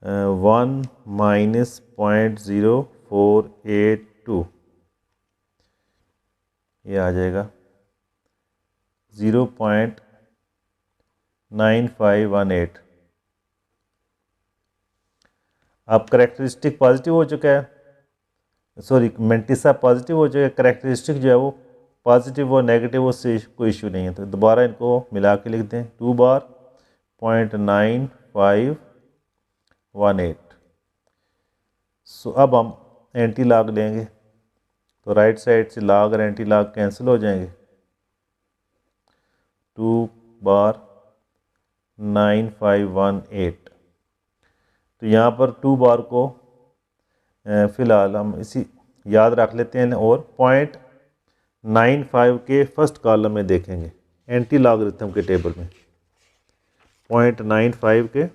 1 माइनस 0.0482, ये आ जाएगा 0.9518। अब करेक्टरिस्टिक पॉजिटिव हो चुका है, सॉरी मेंटिसा पॉजिटिव हो चुका है, करेक्टरिस्टिक जो है वो पॉजिटिव और नेगेटिव, उससे कोई इशू नहीं है। तो दोबारा इनको मिला के लिख दें, 2 बार 0.9518। सो अब हम एंटी लॉग लेंगे, तो राइट साइड से लॉग और एंटी लॉग कैंसिल हो जाएंगे। 2 बार 9518, तो यहाँ पर 2 बार को फ़िलहाल हम इसी याद रख लेते हैं और 0.95 के फर्स्ट कॉलम में देखेंगे एंटी लॉगरिथम के टेबल में। 0.95 के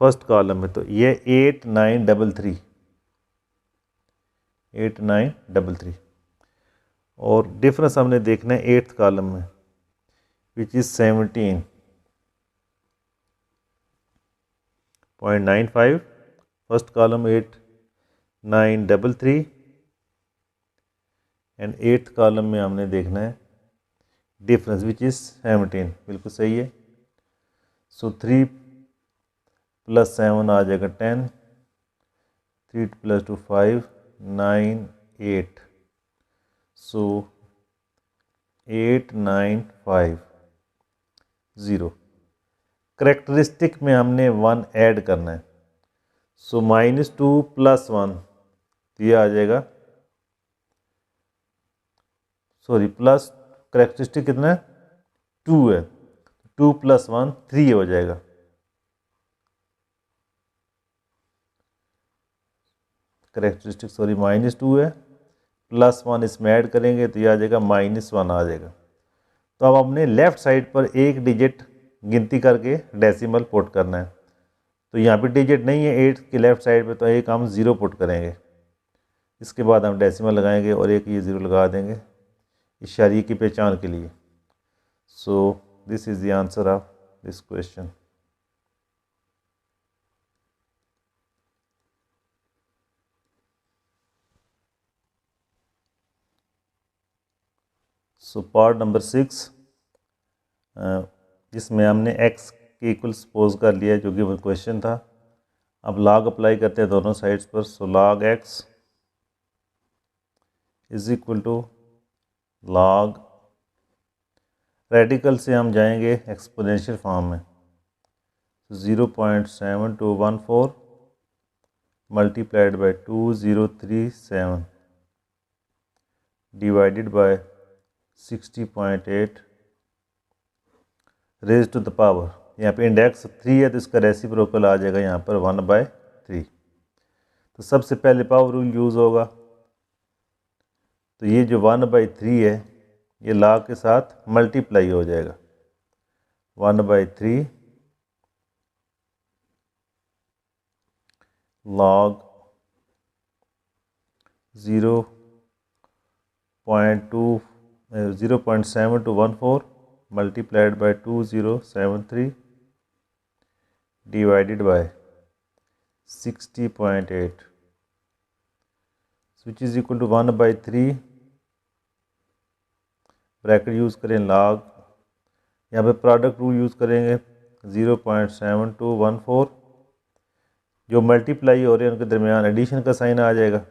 फर्स्ट कॉलम में, तो ये 8933 और डिफरेंस हमने देखना है 8th कॉलम में, which is 17.95 first column 8933 and 8th column में हमने देखना है डिफरेंस विच इज़ 17। बिल्कुल सही है। सो 3 + 7 आ जाएगा 10, 3 + 2 5, 9 8, सो 8950। करेक्टरिस्टिक में हमने 1 ऐड करना है, सो -2 + 1, तो ये आ जाएगा, सॉरी प्लस करेक्टरिस्टिक कितना है 2 है, 2 + 1 3 हो जाएगा। करेक्टरिस्टिक सॉरी -2 है, +1 इसमें ऐड करेंगे तो ये आ जाएगा -1 आ जाएगा। तो अब हमने लेफ़्ट साइड पर एक डिजिट गिनती करके डेसिमल पुट करना है, तो यहाँ पे डिजिट नहीं है 8 के लेफ़्ट साइड पे, तो एक हम 0 पुट करेंगे, इसके बाद हम डेसिमल लगाएंगे और एक ये 0 लगा देंगे इशारे की पहचान के लिए। सो this is the answer of this question. So part number 6, जिसमें हमने x के इक्वल सपोज कर लिया है, जो कि वो क्वेश्चन था। अब लॉग अप्लाई करते हैं दोनों साइड्स पर। So log x is equal to log, radical से हम जाएंगे एक्सपोनेंशियल फॉर्म में, 0.7214 multiplied by 2037 divided by 60.8 raise to the power, यहाँ पे इंडेक्स 3 है तो इसका रेसिप्रोकल आ जाएगा यहाँ पर 1/3। तो सबसे पहले पावर रूल यूज़ होगा, तो ये जो 1/3 है ये लॉग के साथ मल्टीप्लाई हो जाएगा, 1/3 log 0.7214 multiplied by 2073 divided by 60.8 which is equal to 1/3 bracket use करें log, यहाँ पे प्रोडक्ट रूल यूज़ करेंगे 0.7214, जो मल्टीप्लाई हो रहे हैं उनके दरमियान एडिशन का साइन आ जाएगा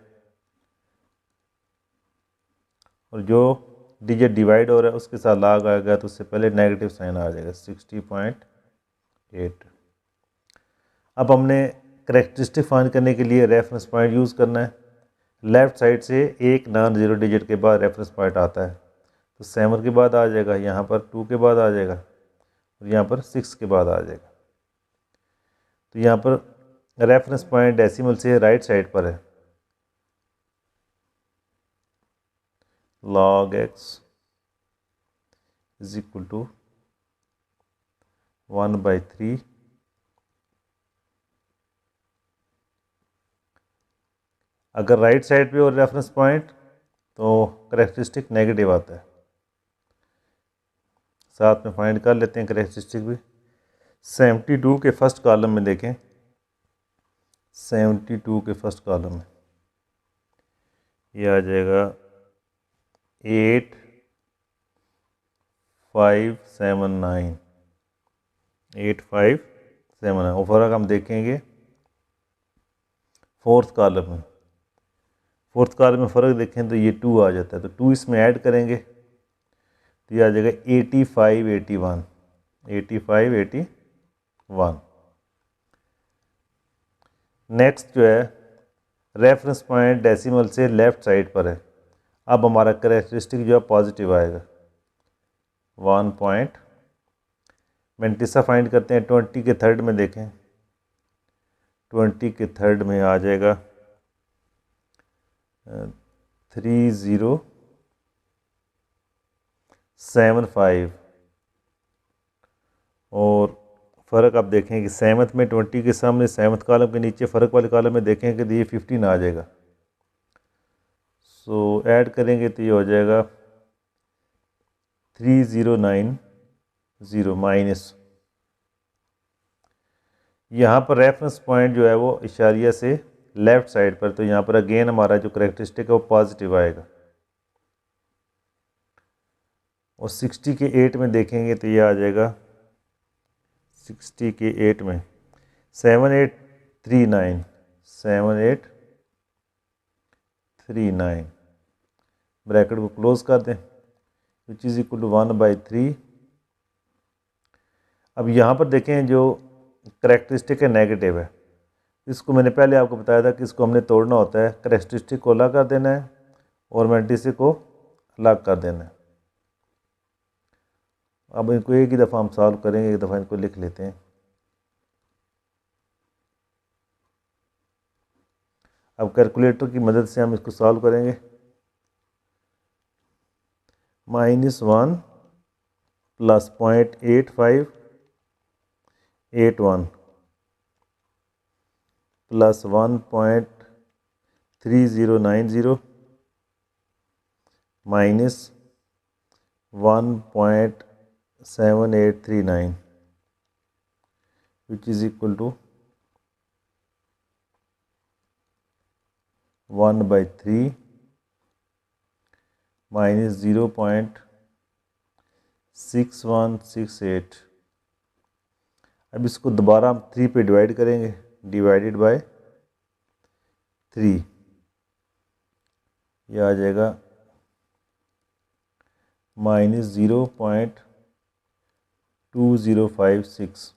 और जो डिजिट डिवाइड हो रहा है उसके साथ लॉग आएगा तो उससे पहले नेगेटिव साइन आ जाएगा 60.8। अब हमने करेक्टरिस्टिक फाइंड करने के लिए रेफरेंस पॉइंट यूज़ करना है। लेफ़्ट साइड से एक नॉन ज़ीरो डिजिट के बाद रेफरेंस पॉइंट आता है, तो 7 के बाद आ जाएगा, यहाँ पर 2 के बाद आ जाएगा और यहाँ पर 6 के बाद आ जाएगा। तो यहाँ पर रेफरेंस पॉइंट डेसिमल से राइट साइड पर है। log x is equal to 1/3 अगर राइट साइड पे और रेफरेंस पॉइंट तो करेक्टरिस्टिक नेगेटिव आता है। साथ में फाइंड कर लेते हैं करेक्टरिस्टिक भी। 72 के फर्स्ट कॉलम में देखें 72 के फर्स्ट कॉलम में ये आ जाएगा 8579 8579। और फ़र्क हम देखेंगे फोर्थ कॉलम में फ़र्क देखें तो ये 2 आ जाता है, तो 2 इसमें ऐड करेंगे तो ये आ जाएगा 8581 8581। नेक्स्ट जो है रेफरेंस पॉइंट डेसिमल से लेफ़्ट साइड पर है। अब हमारा कैरेक्टरिस्टिक जो है पॉजिटिव आएगा 1 पॉइंट। मेंटिसा फाइंड करते हैं 20 के थर्ड में। देखें 20 के थर्ड में आ जाएगा 3075 और फ़र्क आप देखें कि सेवन्थ में 20 के सामने सेवन्थ कॉलम के नीचे फ़र्क वाले कॉलम में देखें कि ये 15 आ जाएगा। सो ऐड करेंगे तो ये हो जाएगा 3090 माइनस। यहाँ पर रेफरेंस पॉइंट जो है वो इशारिया से लेफ़्ट साइड पर, तो यहाँ पर अगेन हमारा जो करेक्टरिस्टिक है वो पॉजिटिव आएगा। और 60 के 8 में देखेंगे तो ये आ जाएगा 60 के 8 में 7839 ब्रैकेट को क्लोज कर दें, विच इज़ इक्वल टू 1/3। अब यहाँ पर देखें जो करेक्टरिस्टिक है नेगेटिव है, इसको मैंने पहले आपको बताया था कि इसको हमने तोड़ना होता है, करेक्टरिस्टिक को अलग कर देना है और मेंटिसा को अलग कर देना है। अब इनको एक ही दफ़ा हम सॉल्व करेंगे, एक दफ़ा इनको लिख लेते हैं। अब कैलकुलेटर की मदद से हम इसको सॉल्व करेंगे। -1 plus 0.8581 plus 1.3090 minus 1.7839 which is equal to 1/3 minus 0.6168। अब इसको दोबारा हम 3 पे डिवाइड करेंगे, डिवाइडेड बाय 3, यह आ जाएगा माइनस 0.2056।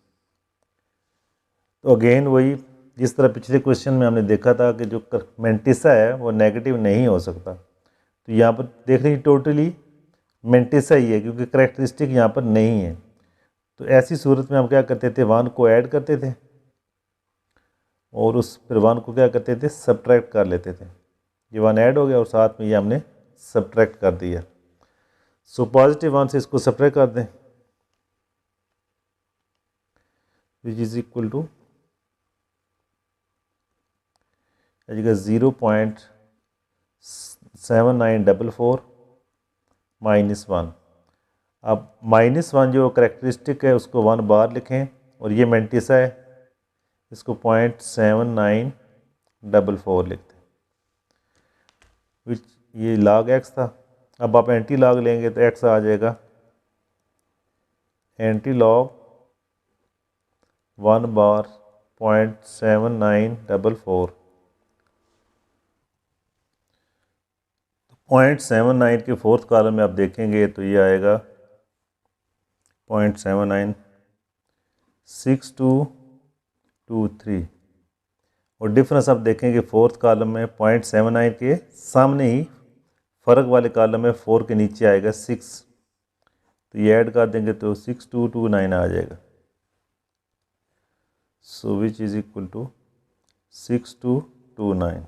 तो अगेन वही जिस तरह पिछले क्वेश्चन में हमने देखा था कि जो मेंटिसा है वो नेगेटिव नहीं हो सकता, तो यहाँ पर देख रहे हैं टोटली मेंटिसा ही है क्योंकि करेक्टरिस्टिक यहाँ पर नहीं है। तो ऐसी सूरत में हम क्या करते थे, 1 को ऐड करते थे और उस फिर 1 को क्या करते थे, सब्ट्रैक्ट कर लेते थे। ये 1 ऐड हो गया और साथ में ये हमने सब्ट्रैक्ट कर दिया। सो पॉजिटिव 1 से इसको सब्ट्रैक्ट कर दें, which is equal to 0.7944 minus 1। अब -1 जो करेक्टरिस्टिक है उसको 1 बार लिखें और ये मेंटिसा है, इसको 0.7944 लिखते हैं, विच ये log x था। अब आप एंटी लॉग लेंगे तो x आ जाएगा एंटी लॉग 1 बार 0.7944। 0.79 के फोर्थ कॉलम में आप देखेंगे तो ये आएगा 0.796223 और डिफरेंस आप देखेंगे फोर्थ कॉलम में 0.79 के सामने ही फ़र्क वाले कॉलम में 4 के नीचे आएगा 6, तो ये ऐड कर देंगे तो 6229 आ जाएगा। So which is equal to 6229।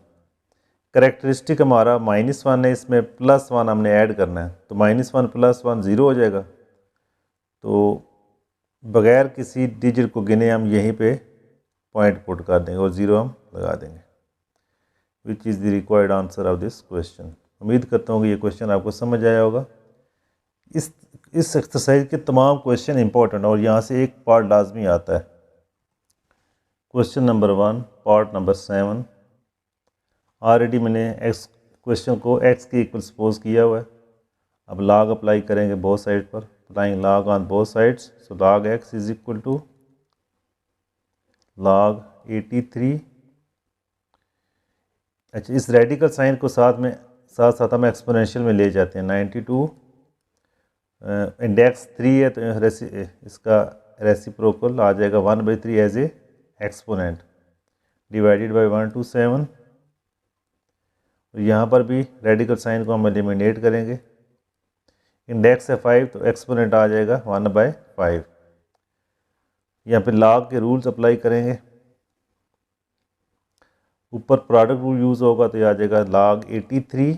Characteristic हमारा -1 है, इसमें +1 हमने ऐड करना है, तो -1 + 1 0 हो जाएगा। तो बग़ैर किसी डिजिट को गिने हम यहीं पे पॉइंट पुट कर देंगे और 0 हम लगा देंगे, विच is the required answer of this question. उम्मीद करता हूँ कि ये क्वेश्चन आपको समझ आया होगा। इस एक्सरसाइज के तमाम क्वेश्चन इंपॉर्टेंट और यहाँ से एक पार्ट लाजमी आता है। Question number 1 part number 7। Already मैंने एक्स क्वेश्चन को एक्स के इक्वल सपोज किया हुआ है। अब लॉग अप्लाई करेंगे बोथ साइड पर, applying log on both sides. So log x is equal to log 83। अच्छा, इस रेडिकल साइन को साथ साथ हम एक्सपोनेंशियल में ले जाते हैं। 92 इंडेक्स 3 है तो इसका रेसिप्रोकल आ जाएगा 1/3 as a exponent divided by 127। यहाँ पर भी रेडिकल साइन को हम एलिमिनेट करेंगे। इंडेक्स है 5 तो एक्सपोनेंट आ जाएगा 1/5। यहाँ पे लॉग के रूल्स अप्लाई करेंगे। ऊपर प्रोडक्ट रूल यूज़ होगा तो यह आ जाएगा log 83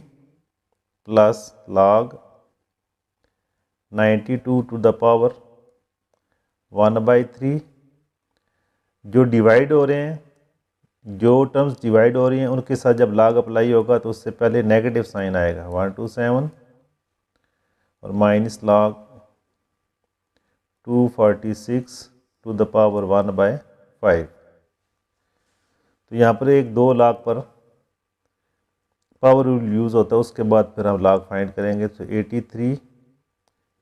plus log 92 to the power 1/3। जो डिवाइड हो रहे हैं, जो टर्म्स डिवाइड हो रही हैं उनके साथ जब log अप्लाई होगा तो उससे पहले नेगेटिव साइन आएगा 127 और minus log 246 to the power 1/5। तो यहाँ पर एक 2 log पर पावर रूल यूज़ होता है, उसके बाद फिर हम log फाइंड करेंगे। तो 83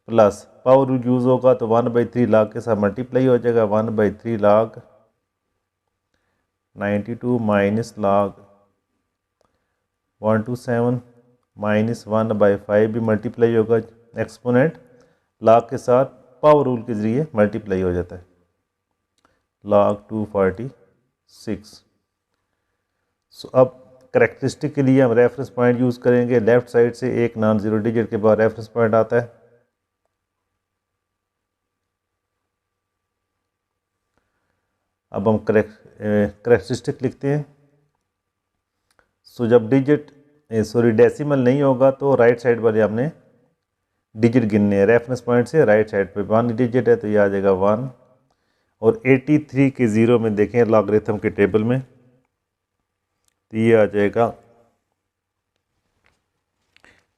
प्लस पावर रूल यूज़ होगा तो 1/3 log के साथ मल्टीप्लाई हो जाएगा 1/3 log 92 माइनस log 127 माइनस 1/5 भी मल्टीप्लाई होगा। एक्सपोनेंट log के साथ पावर रूल के ज़रिए मल्टीप्लाई हो जाता है log 246। सो अब करेक्टरिस्टिक के लिए हम रेफरेंस पॉइंट यूज़ करेंगे। लेफ़्ट साइड से एक नॉन ज़ीरो डिजिट के बाद रेफरेंस पॉइंट आता है। अब हम करेक्टरिस्टिक लिखते हैं। सो जब डेसिमल नहीं होगा तो राइट साइड वाले हमने डिजिट गिनने हैं। रेफरेंस पॉइंट से राइट साइड पे 1 डिजिट है तो ये आ जाएगा 1। और 83 के ज़ीरो में देखें लॉगरिथम के टेबल में तो ये आ जाएगा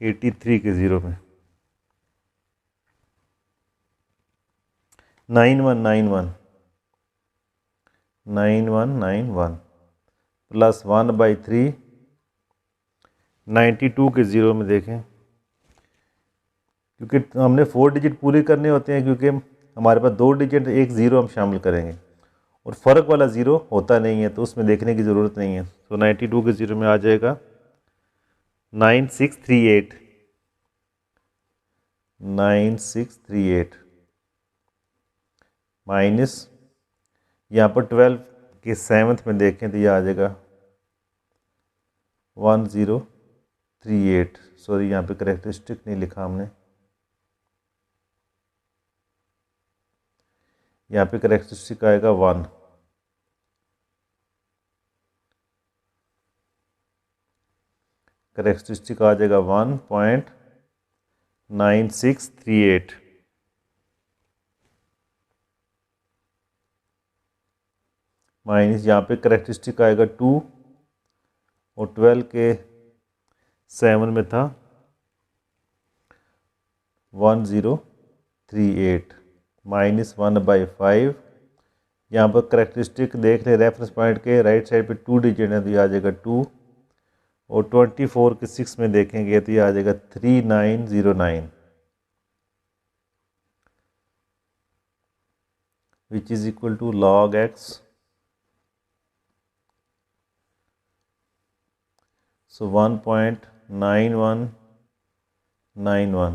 83 के ज़ीरो में 9191 प्लस 1/3 92 के ज़ीरो में देखें, क्योंकि हमने 4 डिजिट पूरे करने होते हैं, क्योंकि हमारे पास 2 डिजिट एक ज़ीरो हम शामिल करेंगे और फ़र्क वाला ज़ीरो होता नहीं है तो उसमें देखने की ज़रूरत नहीं है। तो 92 के ज़ीरो में आ जाएगा 9638 माइनस यहाँ पर 12 के 7th में देखें तो ये आ जाएगा 1038। सॉरी, यहाँ पे करेक्टरिस्टिक नहीं लिखा हमने, यहाँ पे करेक्टरिस्टिक आएगा 1। करेक्टरिस्टिक आ जाएगा 1.9638 माइनस यहाँ पे करेक्टरिस्टिक आएगा 2 और 12 के 7 में था 1038 माइनस 1/5। यहाँ पर करेक्टरिस्टिक देख ले रेफरेंस पॉइंट के राइट साइड पे 2 डिजिट है तो ये आ जाएगा 2 और 24 के 6 में देखेंगे तो ये आ जाएगा 3909 which is equal to log x। So 1.9191।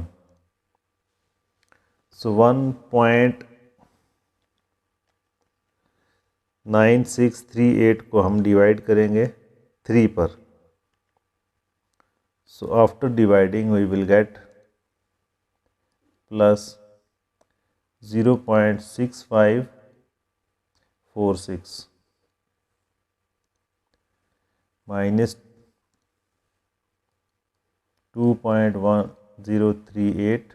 So 1.9638 को हम डिवाइड करेंगे 3 पर। So after dividing we will get plus 0.6546 minus 2.1038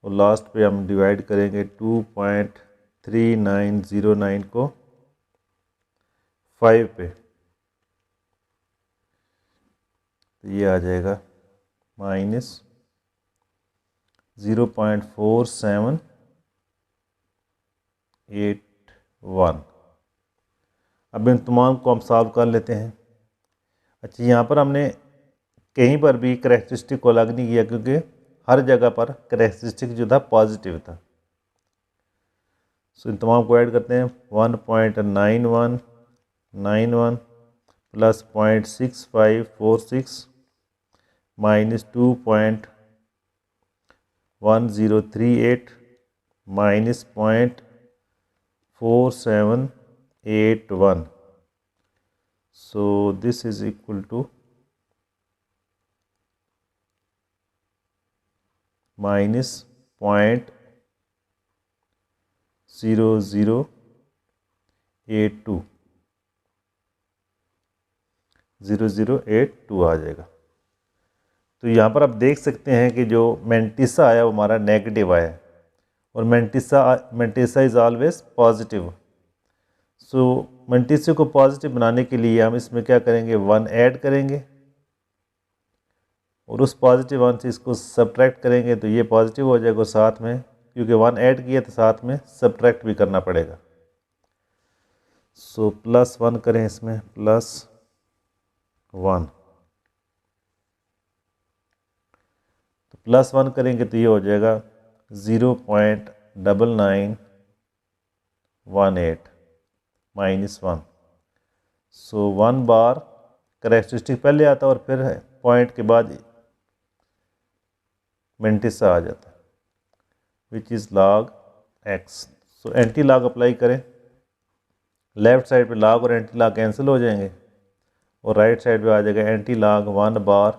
और लास्ट पे हम डिवाइड करेंगे 2.3909 को 5 पे तो ये आ जाएगा माइनस 0.4781। अब इन तमाम को हम सॉल्व कर लेते हैं। अच्छा, यहाँ पर हमने कहीं पर भी करैक्टरिस्टिक को अलग नहीं किया क्योंकि हर जगह पर करैक्टरिस्टिक जो था पॉजिटिव था। सो इन तमाम को ऐड करते हैं। 1.9191 plus 0.6546 minus 2.1038 minus 0.4781। so this is equal to minus 0.0082 0082 आ जाएगा। तो यहाँ पर आप देख सकते हैं कि जो मेंटिसा आया वो हमारा नेगेटिव आया है और mantissa is always positive. So mantissa को पॉजिटिव बनाने के लिए हम इसमें क्या करेंगे, 1 ऐड करेंगे और उस पॉजिटिव 1 से इसको सब्ट्रैक्ट करेंगे तो ये पॉजिटिव हो जाएगा साथ में, क्योंकि 1 ऐड किया तो साथ में सब्ट्रैक्ट भी करना पड़ेगा। सो +1 करें इसमें, +1 तो +1 करेंगे तो ये हो जाएगा 0.9918 -1। सो 1 बार करैक्टरिस्टिक पहले आता है और फिर पॉइंट के बाद मेंटिसा आ जाता है which is log x। So anti log apply करें, लेफ्ट साइड पे लॉग और एंटी लॉग कैंसिल हो जाएंगे और राइट साइड पे आ जाएगा एंटी लॉग 1 बार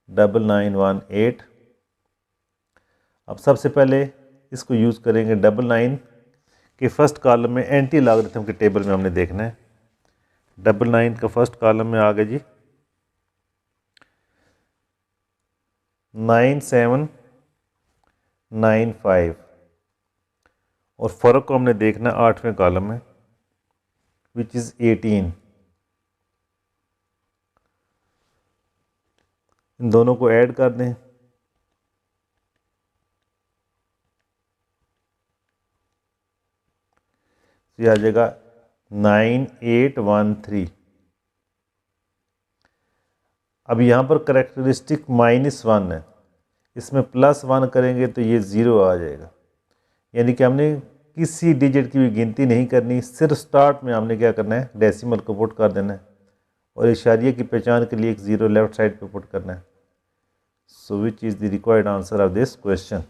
9918। अब सबसे पहले इसको यूज़ करेंगे 99 के फर्स्ट कॉलम में, एंटी लॉगरिथम के टेबल में हमने देखना है। 99 का फर्स्ट कॉलम में आ गया जी 9795 और फ़र्क को हमने देखना है 8वें कॉलम में विच इज़ 18। इन दोनों को ऐड कर दें, ये आ जाएगा 9813। अब यहाँ पर करैक्टरिस्टिक -1 है, इसमें +1 करेंगे तो ये 0 आ जाएगा, यानी कि हमने किसी डिजिट की भी गिनती नहीं करनी, सिर्फ स्टार्ट में हमने क्या करना है, डेसिमल को पुट कर देना है और इशारिये की पहचान के लिए एक 0 लेफ्ट साइड पे पुट करना है। So which is the required answer of this question.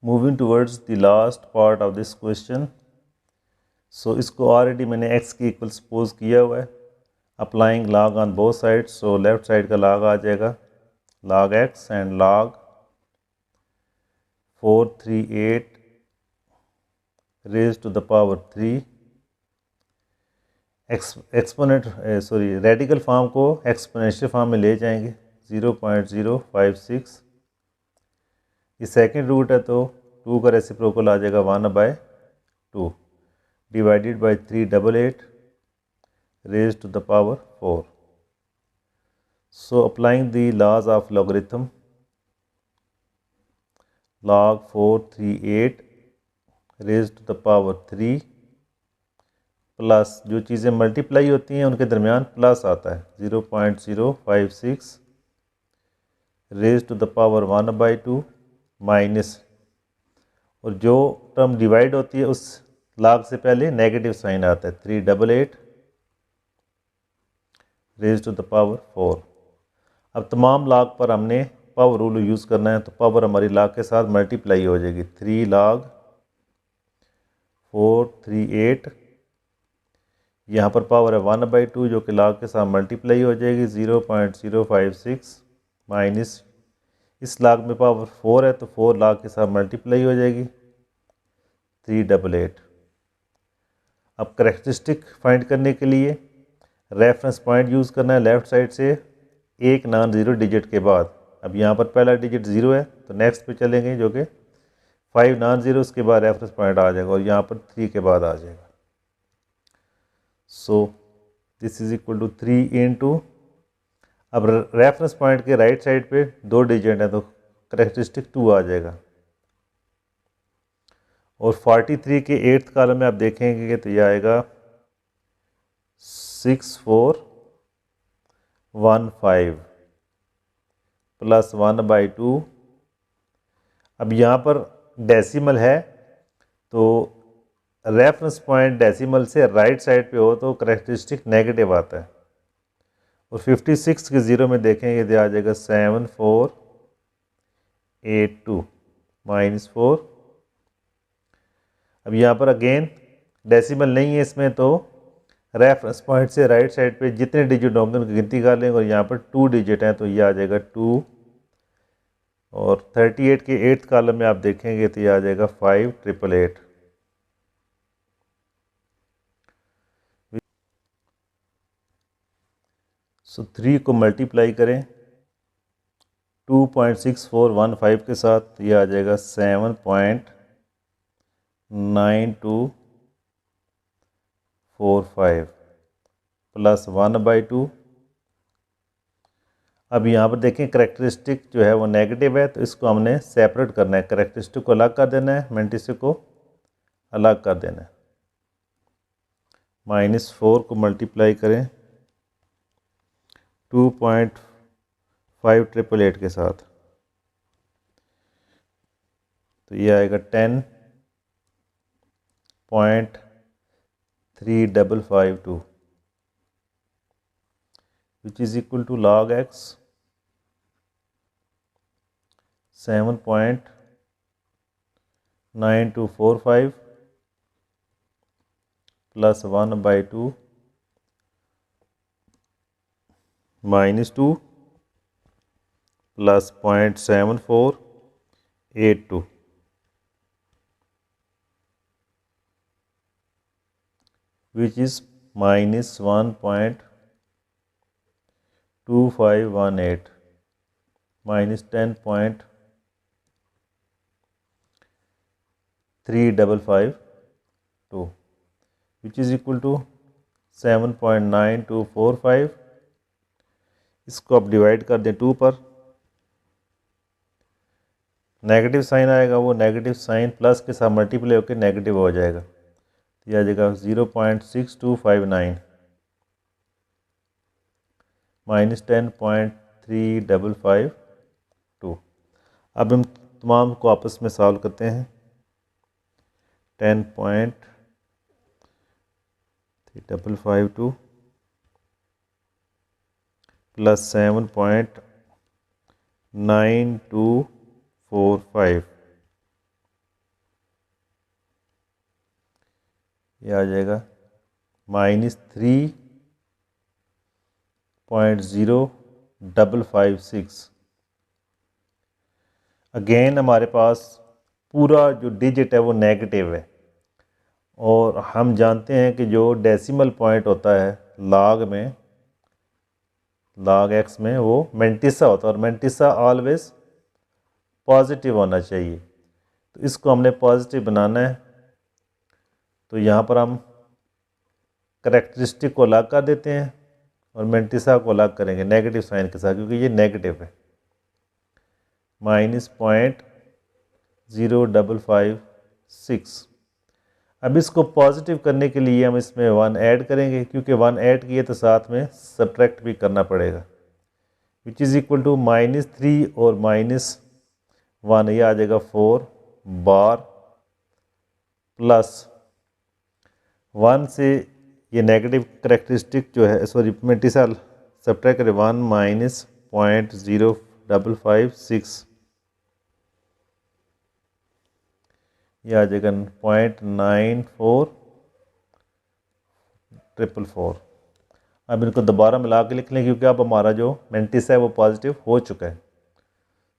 Moving towards the last part of this question. So इसको ऑलरेडी मैंने x की इक्वल सपोज किया हुआ है, applying log on both side. So left side का log आ जाएगा log x and log 438 raise to the power 3। Exponent radical form को एक्सपोनेंशियल फॉर्म में ले जाएंगे 0.056। ये सेकंड रूट है तो 2 का रेसिप्रोकल आ जाएगा 1/2 divided by 388 raise to the power 4। So applying the laws of logarithm, log 438 raise to the power 3 plus जो चीज़ें मल्टीप्लाई होती हैं उनके दरमियान प्लस आता है 0.056 raise to the power 1/2 minus, और जो टर्म डिवाइड होती है उस log से पहले नेगेटिव साइन आता है 388 रेज टू द पावर 4। अब तमाम log पर हमने पावर रूल यूज़ करना है, तो पावर हमारी log के साथ मल्टीप्लाई हो जाएगी 3 log 438, यहाँ पर पावर है 1/2 जो कि log के साथ मल्टीप्लाई हो जाएगी 0.056 माइनस, इस log में पावर 4 है तो 4 log के साथ मल्टीप्लाई हो जाएगी 388। अब करैक्टरिस्टिक फाइंड करने के लिए रेफरेंस पॉइंट यूज़ करना है लेफ़्ट साइड से एक नॉन ज़ीरो डिजिट के बाद। अब यहाँ पर पहला डिजिट 0 है तो नेक्स्ट पे चलेंगे जो कि 5 नॉन ज़ीरो, उसके बाद रेफरेंस पॉइंट आ जाएगा और यहाँ पर 3 के बाद आ जाएगा। So this is equal to 3 into, अब रेफरेंस पॉइंट के राइट साइड पे 2 डिजिट है तो करैक्टरिस्टिक 2 आ जाएगा और 43 के 8th कॉलम में आप देखेंगे तो ये आएगा 6415 प्लस 1/2। अब यहाँ पर डेसिमल है तो रेफरेंस पॉइंट डेसिमल से राइट साइड पे हो तो करेक्टरिस्टिक नेगेटिव आता है। और 56 के 0 में देखेंगे तो आ जाएगा 7482 -4। अब यहाँ पर अगेन डेसिमल नहीं है इसमें तो रेफरेंस पॉइंट से राइट साइड पे जितने डिजिट होंगे उनकी गिनती कर लेंगे और यहाँ पर 2 डिजिट हैं तो ये आ जाएगा 2। और 38 के 8th कॉलम में आप देखेंगे तो ये आ जाएगा 5888। सो 3 को मल्टीप्लाई करें 2.6415 के साथ, ये आ जाएगा 7.9245 प्लस 1/2। अब यहाँ पर देखें करेक्टरिस्टिक जो है वो नेगेटिव है तो इसको हमने सेपरेट करना है, करेक्टरिस्टिक को अलग कर देना है, मेंटिस को अलग कर देना है। -4 को मल्टीप्लाई करें 2.5888 के साथ तो ये आएगा 10.3552 which is equal to log x 7.9245 plus 1/2 -2 plus 0.7482 which is -1.2518 minus 10.3552 which is equal to 7.9245। इसको आप डिवाइड कर दें 2 पर, नेगेटिव साइन आएगा वो नेगेटिव साइन प्लस के साथ मल्टीप्लाई होकर नेगेटिव हो जाएगा तो यह आ जाएगा 0.6259 माइनस 10.3552। अब हम तमाम को आपस में सॉल्व करते हैं। 10.3552 प्लस 7.9245 ये आ जाएगा -3.0556। अगेन हमारे पास पूरा जो डिजिट है वो नेगेटिव है और हम जानते हैं कि जो डेसिमल पॉइंट होता है लॉग में, लॉग एक्स में, वो मेंटिसा होता है और मेंटिसा ऑलवेज पॉजिटिव होना चाहिए। तो इसको हमने पॉजिटिव बनाना है तो यहाँ पर हम करेक्टरिस्टिक को अलग कर देते हैं और मेंटिसा को अलग करेंगे नेगेटिव साइन के साथ क्योंकि ये नेगेटिव है। -0.0556। अब इसको पॉजिटिव करने के लिए हम इसमें 1 ऐड करेंगे क्योंकि 1 ऐड किए तो साथ में सब्ट्रैक्ट भी करना पड़ेगा विच इज़ इक्वल टू -3 और -1 ये आ जाएगा 4 बार प्लस 1 से ये नेगेटिव करेक्टरिस्टिक जो है सॉरी मेंटिसा सब्ट्रैक्ट करें 1 -0.0556 ये आ जाएगा 0.9444। अब इनको दोबारा मिला के लिख लें क्योंकि अब हमारा जो मेंटिस है वो पॉजिटिव हो चुका है।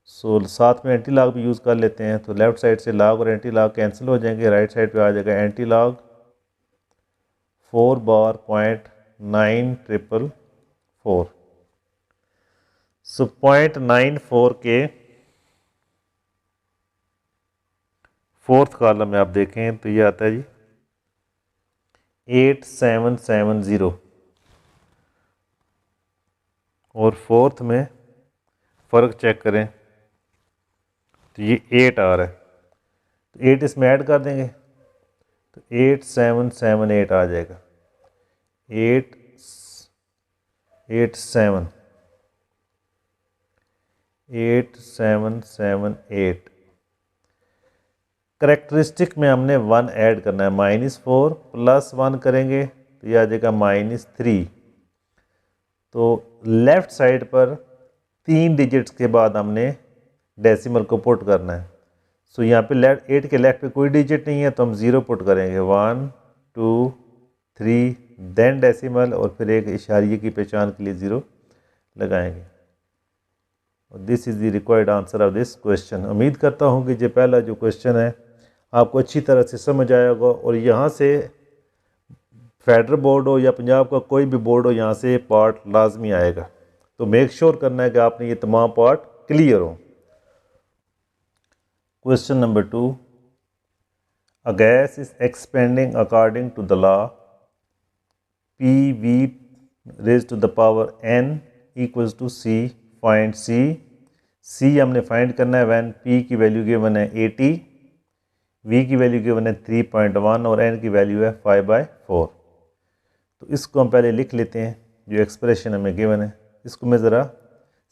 सो साथ में एंटी लॉग भी यूज़ कर लेते हैं तो लेफ़्ट साइड से लॉग और एंटी लॉग कैंसिल हो जाएंगे, राइट साइड पे आ जाएगा एंटी लॉग 4 बार .9444। सो 0.94 के 4th कॉलम में आप देखें तो ये आता है जी 8770 और 4th में फ़र्क चेक करें तो ये 8 आ रहा है तो 8 इसमें ऐड कर देंगे तो 8778 आ जाएगा। 8778। करेक्टरिस्टिक में हमने 1 ऐड करना है, -4 प्लस 1 करेंगे तो यह आ जाएगा -3। तो लेफ़्ट साइड पर 3 डिजिट्स के बाद हमने डेसिमल को पुट करना है। सो यहाँ पे लेफ्ट 8 के लेफ्ट पे कोई डिजिट नहीं है तो हम 0 पुट करेंगे, 1 2 3 देन डेसिमल और फिर एक इशारिये की पहचान के लिए 0 लगाएंगे। और this is the required answer of this question. उम्मीद करता हूँ कि ये पहला जो क्वेश्चन है आपको अच्छी तरह से समझ आया होगा और यहाँ से फेडरल बोर्ड हो या पंजाब का कोई भी बोर्ड हो यहाँ से पार्ट लाजमी आएगा। तो मेक श्योर करना है कि आपने ये तमाम पार्ट क्लियर हो। Question number 2, a gas is expanding according to the law PV raise to the power n equals to C। Find C हमने फाइंड करना है व्हेन P की वैल्यू गिवन है 80, V की वैल्यू गिवन है 3.1 और n की वैल्यू है 5/4। तो इसको हम पहले लिख लेते हैं जो एक्सप्रेशन हमें गिवन है। इसको मैं ज़रा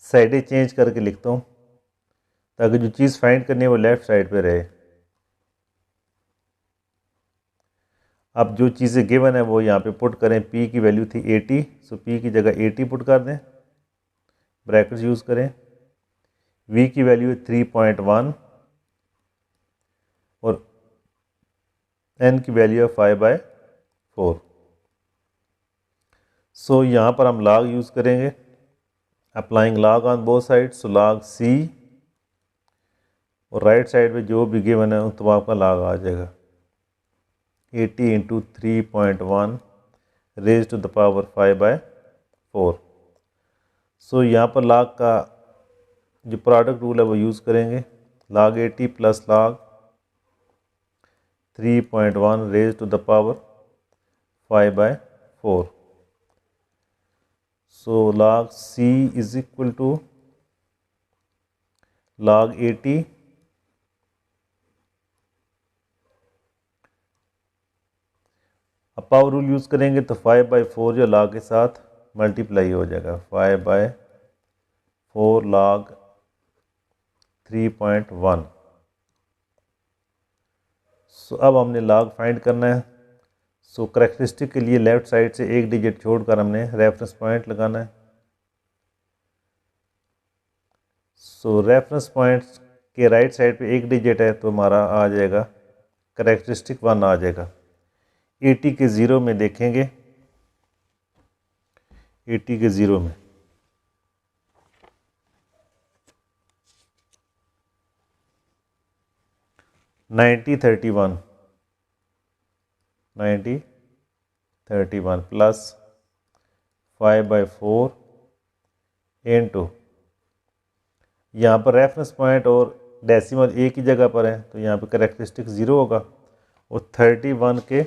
साइडें चेंज करके लिखता हूँ ताकि जो चीज़ फाइंड करनी है वो लेफ़्ट साइड पे रहे। अब जो चीज़ें गिवन है वो यहाँ पे पुट करें। P की वैल्यू थी 80, सो P की जगह 80 पुट कर दें, ब्रैकेट्स यूज़ करें। V की वैल्यू है 3.1 और n की वैल्यू है 5/4। सो यहाँ पर हम लॉग यूज़ करेंगे, applying log on both side. So log C और राइट साइड पे जो भी गिवन है तो आपका लॉग आ जाएगा 80 into 3.1 raise to the power 5/4। So यहाँ पर लॉग का जो प्रोडक्ट रूल है वो यूज़ करेंगे, log 80 plus log 3.1 raise to the power 5/4। So log C is equal to log 80 अब पावर रूल यूज़ करेंगे तो 5/4 जो log के साथ मल्टीप्लाई हो जाएगा, 5/4 log 3.1। सो अब हमने log फाइंड करना है। सो करेक्टरिस्टिक के लिए लेफ़्ट साइड से एक डिजिट छोड़कर हमने रेफरेंस पॉइंट लगाना है। सो रेफरेंस पॉइंट के राइट साइड पे एक डिजिट है तो हमारा आ जाएगा करेक्टरिस्टिक 1 आ जाएगा। 80 के 0 में देखेंगे, 80 के 0 में नाइन्टी 31 प्लस 5/4 इंटू यहाँ पर रेफरेंस पॉइंट और डेसिमल एक ही जगह पर है तो यहाँ पे करेक्टरिस्टिक 0 होगा और 31 के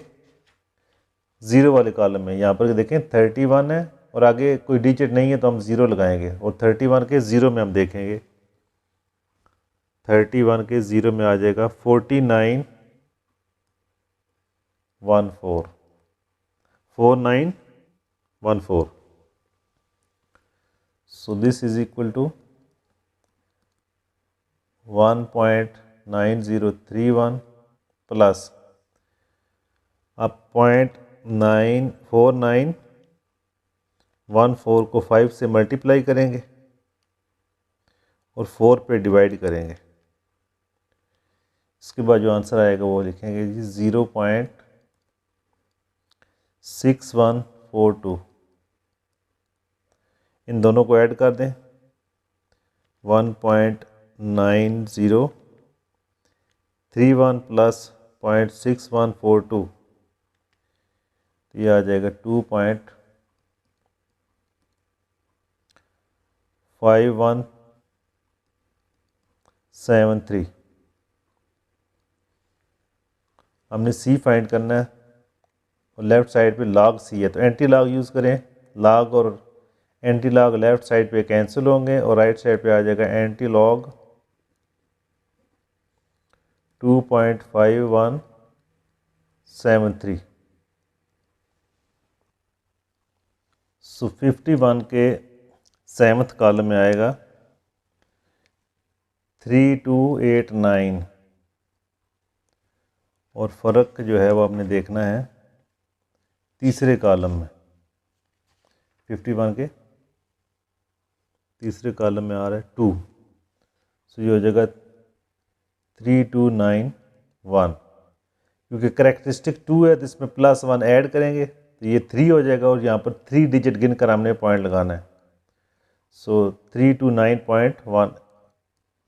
0 वाले कॉलम में यहाँ पर देखें 31 है और आगे कोई डिजिट नहीं है तो हम 0 लगाएंगे और 31 के 0 में हम देखेंगे 31 के 0 में आ जाएगा 4914। So this is equal to 1.9031 plus अब 0.4914 को 5 से मल्टीप्लाई करेंगे और 4 पे डिवाइड करेंगे। इसके बाद जो आंसर आएगा वो लिखेंगे जी 0.6142। इन दोनों को ऐड कर दें 1.9031 प्लस 0.6142 ये आ जाएगा 2.5173। हमने C फाइंड करना है और लेफ़्ट साइड पे log C है तो एंटी लॉग यूज़ करें। log और एंटी लॉग लेफ़्ट साइड पे कैंसिल होंगे और राइट साइड पे आ जाएगा एंटी लॉग 2.5173। सो 51 के 7th कॉलम में आएगा 3289 और फ़र्क जो है वो आपने देखना है तीसरे कॉलम में। 51 के तीसरे कॉलम में आ रहा है 2, सो ये हो जाएगा 3291। क्योंकि करेक्टरिस्टिक 2 है तो इसमें +1 ऐड करेंगे तो ये 3 हो जाएगा और यहाँ पर 3 डिजिट गिन कर हमने पॉइंट लगाना है। सो 329.1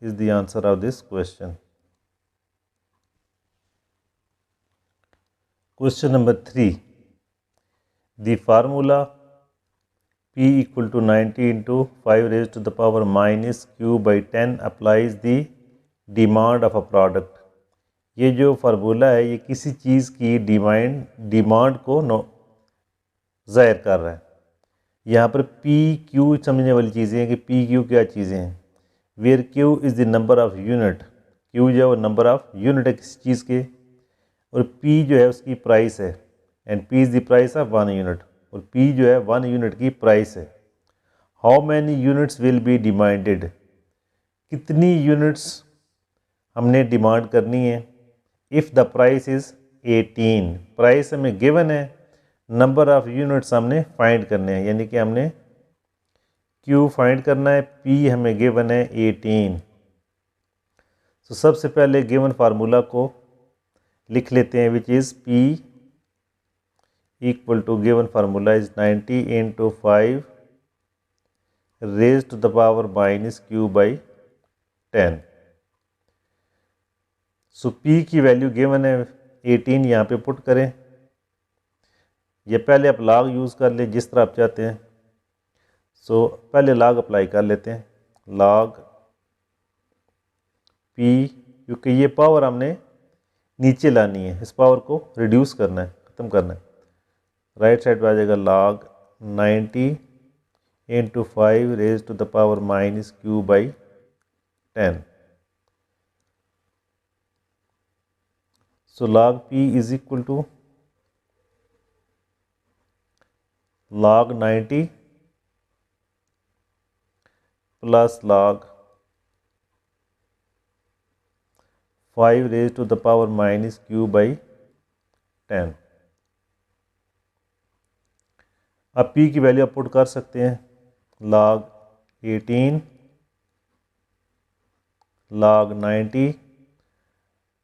is the answer of this question. Question number 3, the formula P equal to 90 into 5 raised to the power minus q by 10 applies the demand of a product। ये जो फार्मूला है ये किसी चीज़ की डिमांड को ज़ाहिर कर रहा है। यहाँ पर P Q समझने वाली चीज़ें हैं कि P Q क्या चीज़ें हैं। Where Q is the number of unit, Q जो है वो नंबर ऑफ़ यूनिट है किसी चीज़ के, और P जो है उसकी प्राइस है, and P is the price of 1 unit, और P जो है 1 यूनिट की प्राइस है। How many units will be demanded, कितनी यूनिट्स हमने डिमांड करनी है। If the price is 18, price हमें गिवन है, नंबर ऑफ़ यूनिट्स हमने फाइंड करने हैं, यानी कि हमने Q फाइंड करना है, P हमें गिवन है 18। तो सबसे पहले गिवन फार्मूला को लिख लेते हैं, which is P equal to given formula is 90 into 5 raised to the power minus q by 10। So P की वैल्यू गिवन है 18, यहाँ पे पुट करें, या पहले आप लॉग यूज़ कर लें जिस तरह आप चाहते हैं। सो पहले लॉग अप्लाई कर लेते हैं, लॉग P, क्योंकि ये पावर हमने नीचे लानी है, इस पावर को रिड्यूस करना है, ख़त्म करना है। राइट साइड पे आ जाएगा log 90 into 5 raised to the power minus q by 10। So log P is equal to log 90 plus log 5 raised to the power minus q by 10। अब P की वैल्यू आप पुट कर सकते हैं, log 18 log 90,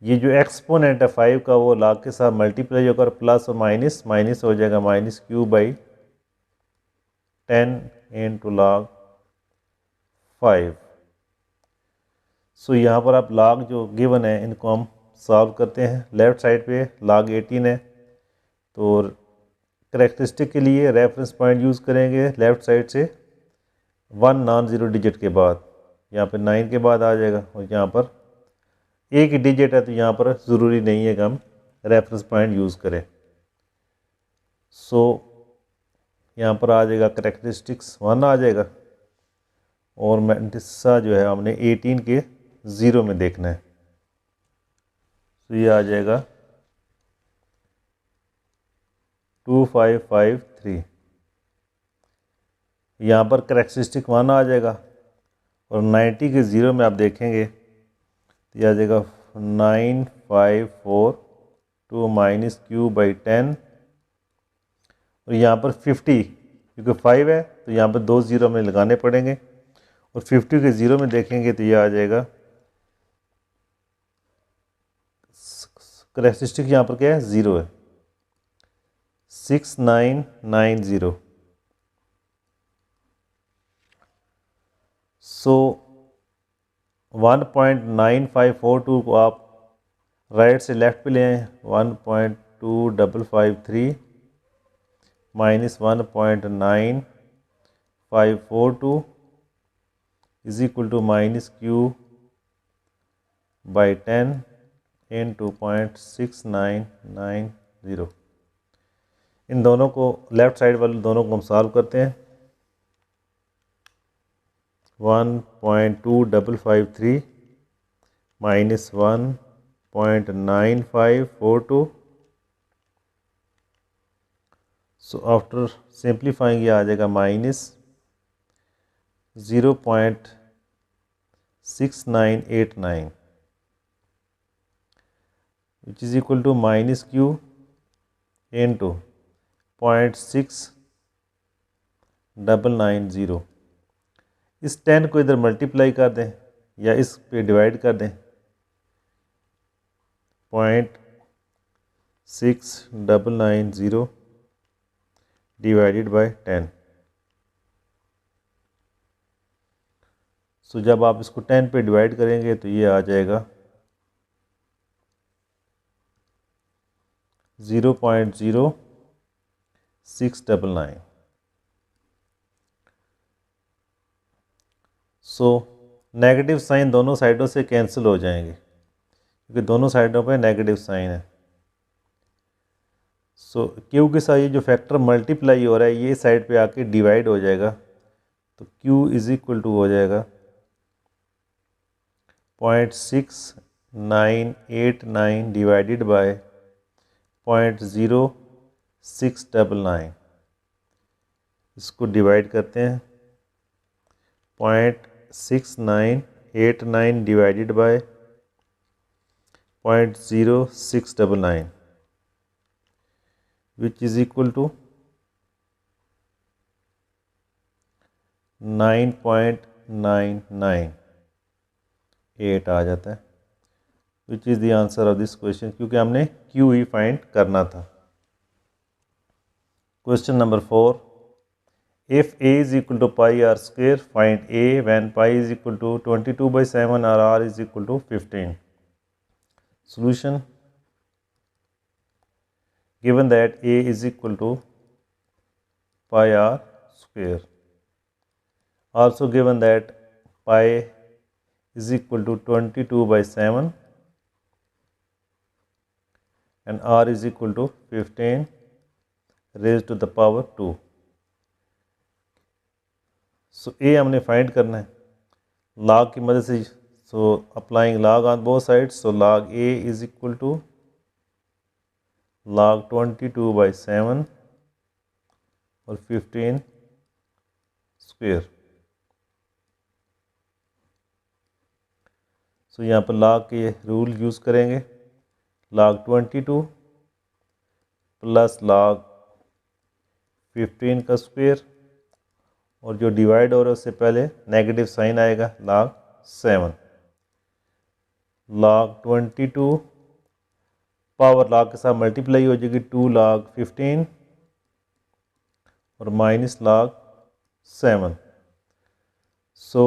ये जो एक्सपोनेंट है 5 का वो log के साथ मल्टीप्लाई होकर प्लस और माइनस हो जाएगा, minus q by 10 into log 5। सो यहाँ पर आप log जो गिवन है इनको हम सॉल्व करते हैं। लेफ़्ट साइड पे log 18 है, तो करेक्टरिस्टिक के लिए रेफरेंस पॉइंट यूज़ करेंगे लेफ़्ट साइड से 1 नॉन ज़ीरो डिजिट के बाद, यहाँ पर 9 के बाद आ जाएगा, और यहाँ पर एक ही डिजिट है तो यहाँ पर ज़रूरी नहीं है कि हम रेफरेंस पॉइंट यूज़ करें। सो यहाँ पर आ जाएगा करेक्टरिस्टिक्स 1 आ जाएगा, और मैंटिसा जो है हमने 18 के 0 में देखना है, तो ये आ जाएगा 2553। यहाँ पर करेक्टरिस्टिक 1 आ जाएगा, और 90 के 0 में आप देखेंगे तो यह आ जाएगा 9542 माइनस q बाई 10, और यहाँ पर 50 क्योंकि 5 है तो यहाँ पर 2 0 में लगाने पड़ेंगे, और 50 के 0 में देखेंगे तो यह आ जाएगा, करेक्टरिस्टिक यहाँ पर क्या है 0 है, 6990। सो 1.9542 को आप राइट से लेफ़्ट पे ले आएँ, 1.2553 minus 1.9542 is equal to minus q by 10 in 2.6990। इन दोनों को लेफ़्ट साइड वाले दोनों को हम सॉल्व करते हैं। 1.2553 माइनस 1 0.9542. सो आफ्टर सिंप्लीफाइंग ये आ जाएगा -0.6989 which is equal to -q into 0.6990। इस 10 को इधर मल्टीप्लाई कर दें या इस पे डिवाइड कर दें। 0.6990 डिवाइडेड बाय 10। सो जब आप इसको 10 पे डिवाइड करेंगे तो ये आ जाएगा 0.0699। सो नेगेटिव साइन दोनों साइडों से कैंसिल हो जाएंगे क्योंकि दोनों साइडों पे नेगेटिव साइन है। सो क्यू के साथ ये जो फैक्टर मल्टीप्लाई हो रहा है ये साइड पे आके डिवाइड हो जाएगा, तो क्यू इज इक्वल टू हो जाएगा 0.6989 डिवाइडेड बाय 0.0699। इसको डिवाइड करते हैं। 0.6989 divided by 0.0699 which is equal to 9.998 आ जाता है, which is the answer of this question, क्योंकि हमने क्यू ही फाइंड करना था। Question number 4, if a is equal to pi r square, find a when pi is equal to 22/7 or r is equal to 15. Solution: given that a is equal to pi r square, also given that pi is equal to 22/7 and r is equal to 15 raised to the power 2. So a हमने फाइंड करना है लॉग की मदद से। So applying log on both sides, so log a is equal to log 22/7 और 15 स्क्वेयर। सो यहाँ पर log के रूल यूज़ करेंगे, log 22 प्लस log 15 का स्क्वेयर, और जो डिवाइड हो रहा है उससे पहले नेगेटिव साइन आएगा log 7। log 22 पावर log के साथ मल्टीप्लाई हो जाएगी 2 log 15 और माइनस log 7। सो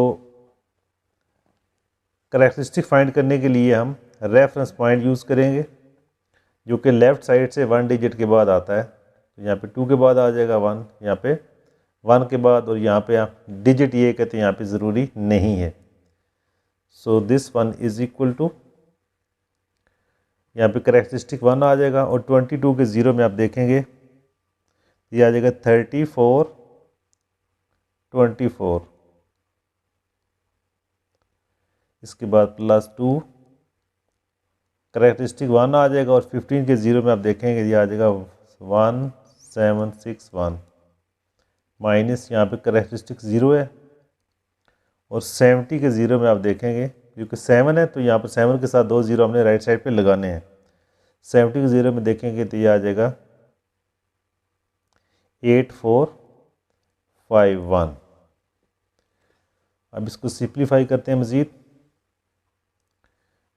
कैरेक्टरिस्टिक फाइंड करने के लिए हम रेफरेंस पॉइंट यूज़ करेंगे जो कि लेफ़्ट साइड से 1 डिजिट के बाद आता है। तो यहाँ पे 2 के बाद आ जाएगा 1, यहाँ पे 1 के बाद, और यहाँ पे आप डिजिट ये कहते हैं यहाँ पे ज़रूरी नहीं है। So this one is equal to, यहाँ पे कैरेक्टरिस्टिक 1 आ जाएगा, और 22 के 0 में आप देखेंगे ये आ जाएगा 34/24। इसके बाद प्लस 2, कैरेक्टरिस्टिक 1 आ जाएगा, और 15 के 0 में आप देखेंगे ये आ जाएगा 1761 माइनस यहाँ पे कैरेक्टरिस्टिक 0 है, और 70 के 0 में आप देखेंगे क्योंकि 7 है तो यहाँ पर 7 के साथ 2 0 हमने राइट साइड पे लगाने हैं। 70 के 0 में देखेंगे तो ये आ जाएगा 8451। अब इसको सिंप्लीफाई करते हैं मज़ीद।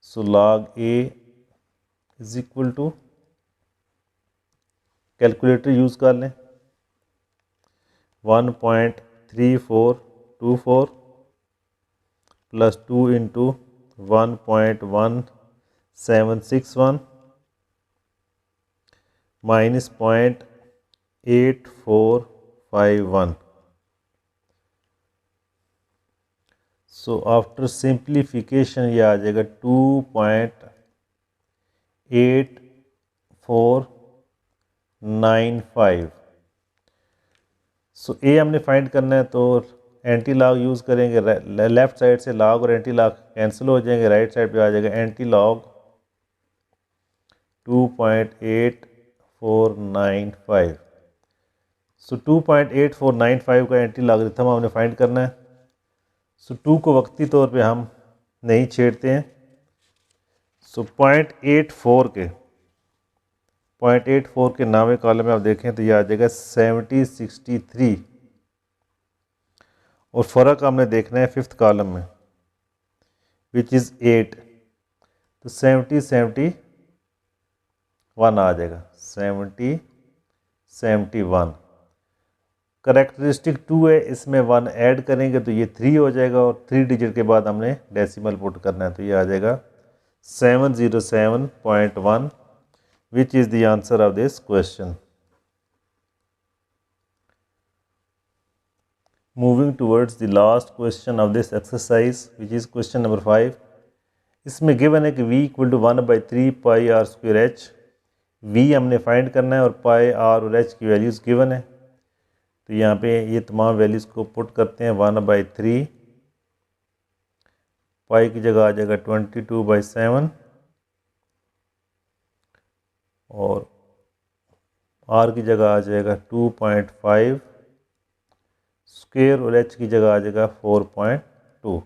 So log a is equal to, calculator use कर लें, 1.3424 plus 2 into 1.1761 minus 0.8451। So after simplification ये आ जाएगा 2.8495। सो ए हमने फाइंड करना है तो एंटी लॉग यूज़ करेंगे। लेफ़्ट साइड से लॉग और एंटी लॉग कैंसिल हो जाएंगे, राइट साइड पे आ जाएगा एंटी लॉग 2.8495। सो 2.8495 का एंटी लॉगरिथम हमने फाइंड करना है। सो 2 को वक्ती तौर पे हम नहीं छेड़ते हैं। सो 0.84 के नामे कॉलम में आप देखें तो ये आ जाएगा 7063 और फ़र्क हमने देखना है फिफ्थ कॉलम में विच इज़ 8। तो 71 आ जाएगा 71। करेक्टरिस्टिक 2 है, इसमें 1 ऐड करेंगे तो ये 3 हो जाएगा और 3 डिजिट के बाद हमने डेसिमल पुट करना है तो ये आ जाएगा 707.1 which is the answer of this question. Moving towards the last question of this exercise which is question number 5। इसमें गिवन है कि v equal to 1/3 pi r square h. v हमने फाइंड करना है और पाई आर और एच की वैल्यूज़ गिवन है। तो यहाँ पे ये तमाम वैल्यूज़ को पुट करते हैं। 1/3 पाई की जगह आ जाएगा 22/7 और आर की जगह आ जाएगा 2.5 स्क्वायर और एच की जगह आ जाएगा 4.2।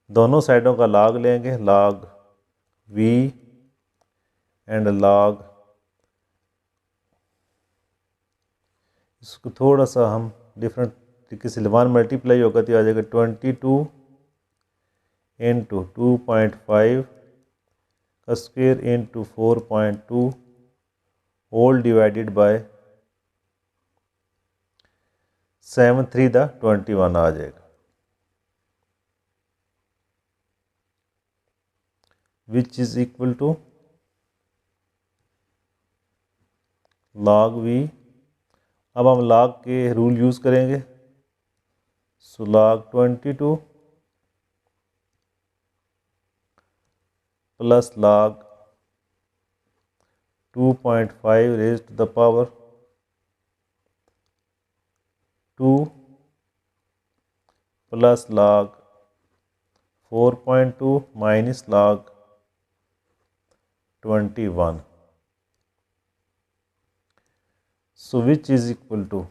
दोनों साइडों का लॉग लेंगे, लॉग v एंड लॉग, इसको थोड़ा सा हम डिफरेंट तरीके से 1 मल्टीप्लाई होगा तो आ जाएगा 22 इंटू 2.5 का square into 4.2 whole divided by 7 3 21 आ जाएगा which is equal to log v। अब हम log के रूल यूज़ करेंगे। So log 22 plus log 2.5 raise to the power 2 plus log 4.2 minus log 21। So which is equal to,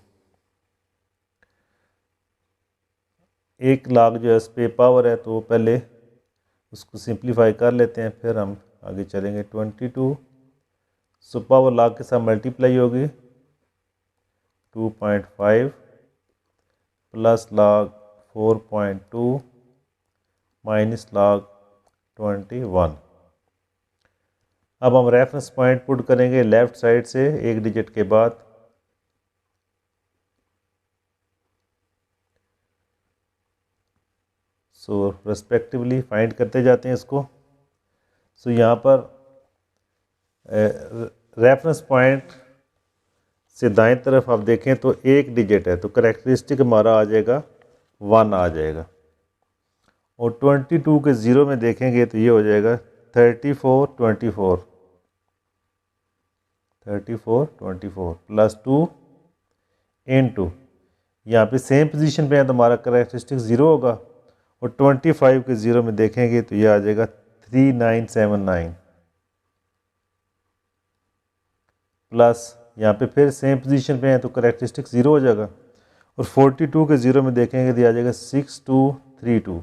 एक log जो है उस पे पावर है तो पहले उसको सिंप्लीफाई कर लेते हैं फिर हम आगे चलेंगे। 22 सो पावर log के साथ मल्टीप्लाई होगी 2.5 प्लस log 4.2 माइनस log 21। अब हम रेफरेंस पॉइंट पुट करेंगे लेफ़्ट साइड से एक डिजिट के बाद। सो रेस्पेक्टिवली फाइंड करते जाते हैं इसको। सो यहाँ पर रेफरेंस पॉइंट से दाएं तरफ आप देखें तो एक डिजिट है तो करेक्टरिस्टिक हमारा आ जाएगा 1 आ जाएगा और 22 के ज़ीरो में देखेंगे तो ये हो जाएगा 34 24 प्लस 2 इंटू, यहाँ पे सेम पोजीशन पे है तो हमारा करेक्टरिस्टिक 0 होगा और 25 के ज़ीरो में देखेंगे तो ये आ जाएगा 3979 प्लस यहाँ पे फिर सेम पोजीशन पे है तो करेक्टरिस्टिक 0 हो जाएगा और 42 के ज़ीरो में देखेंगे तो ये आ जाएगा 6232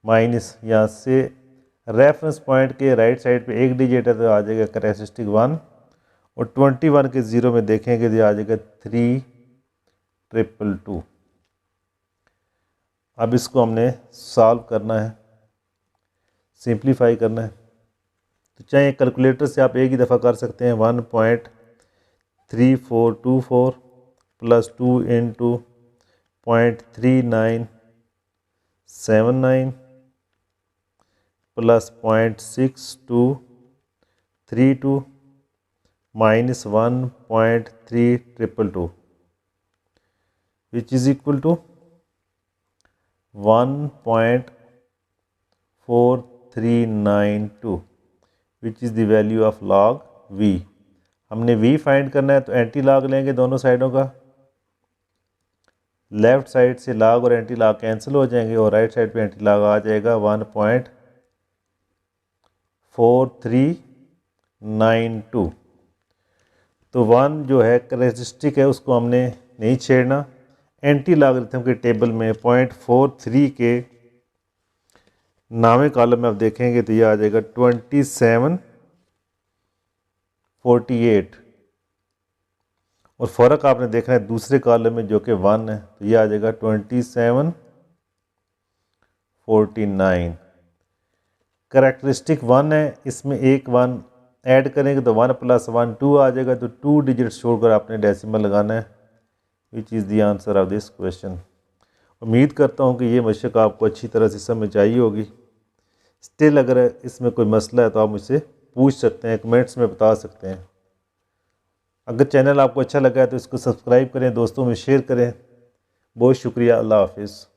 माइनस यहाँ से रेफरेंस पॉइंट के राइट साइड पे एक डिजिट है तो आ जाएगा करेक्टरिस्टिक 1 और 21 के ज़ीरो में देखेंगे तो आ जाएगा 3222। अब इसको हमने सॉल्व करना है, सिंप्लीफाई करना है। तो चाहे कैलकुलेटर से आप एक ही दफ़ा कर सकते हैं। 1.3424 plus 2 into 0.3979 plus 0.6232 minus 1.3222 which is equal to 1.4392 which is the value of log v। हमने v फाइंड करना है तो एंटी लॉग लेंगे दोनों साइडों का। लेफ़्ट साइड से log और एंटी लॉग कैंसिल हो जाएंगे और राइट साइड पे एंटी लॉग आ जाएगा 4392। तो 1 जो है कैरेक्टरिस्टिक है उसको हमने नहीं छेड़ना। एंटी लॉगरिथम के टेबल में 0.43 के नामे कॉलम में आप देखेंगे तो ये आ जाएगा 2748 और फ़र्क आपने देखना है दूसरे कॉलम में जो कि 1 है तो ये आ जाएगा 2749। कैरेक्टरिस्टिक 1 है, इसमें एक 1 ऐड करेंगे तो 1 + 1 2 आ जाएगा। तो 2 डिजिट छोड़कर आपने डेसिमल लगाना है। Which is the answer of this question. उम्मीद करता हूँ कि ये मशक आपको अच्छी तरह से समझ आई होगी। स्टिल अगर इसमें कोई मसला है तो आप मुझसे पूछ सकते हैं, कमेंट्स में बता सकते हैं। अगर चैनल आपको अच्छा लगा है तो इसको सब्सक्राइब करें, दोस्तों में शेयर करें। बहुत शुक्रिया। अल्लाह हाफिज़।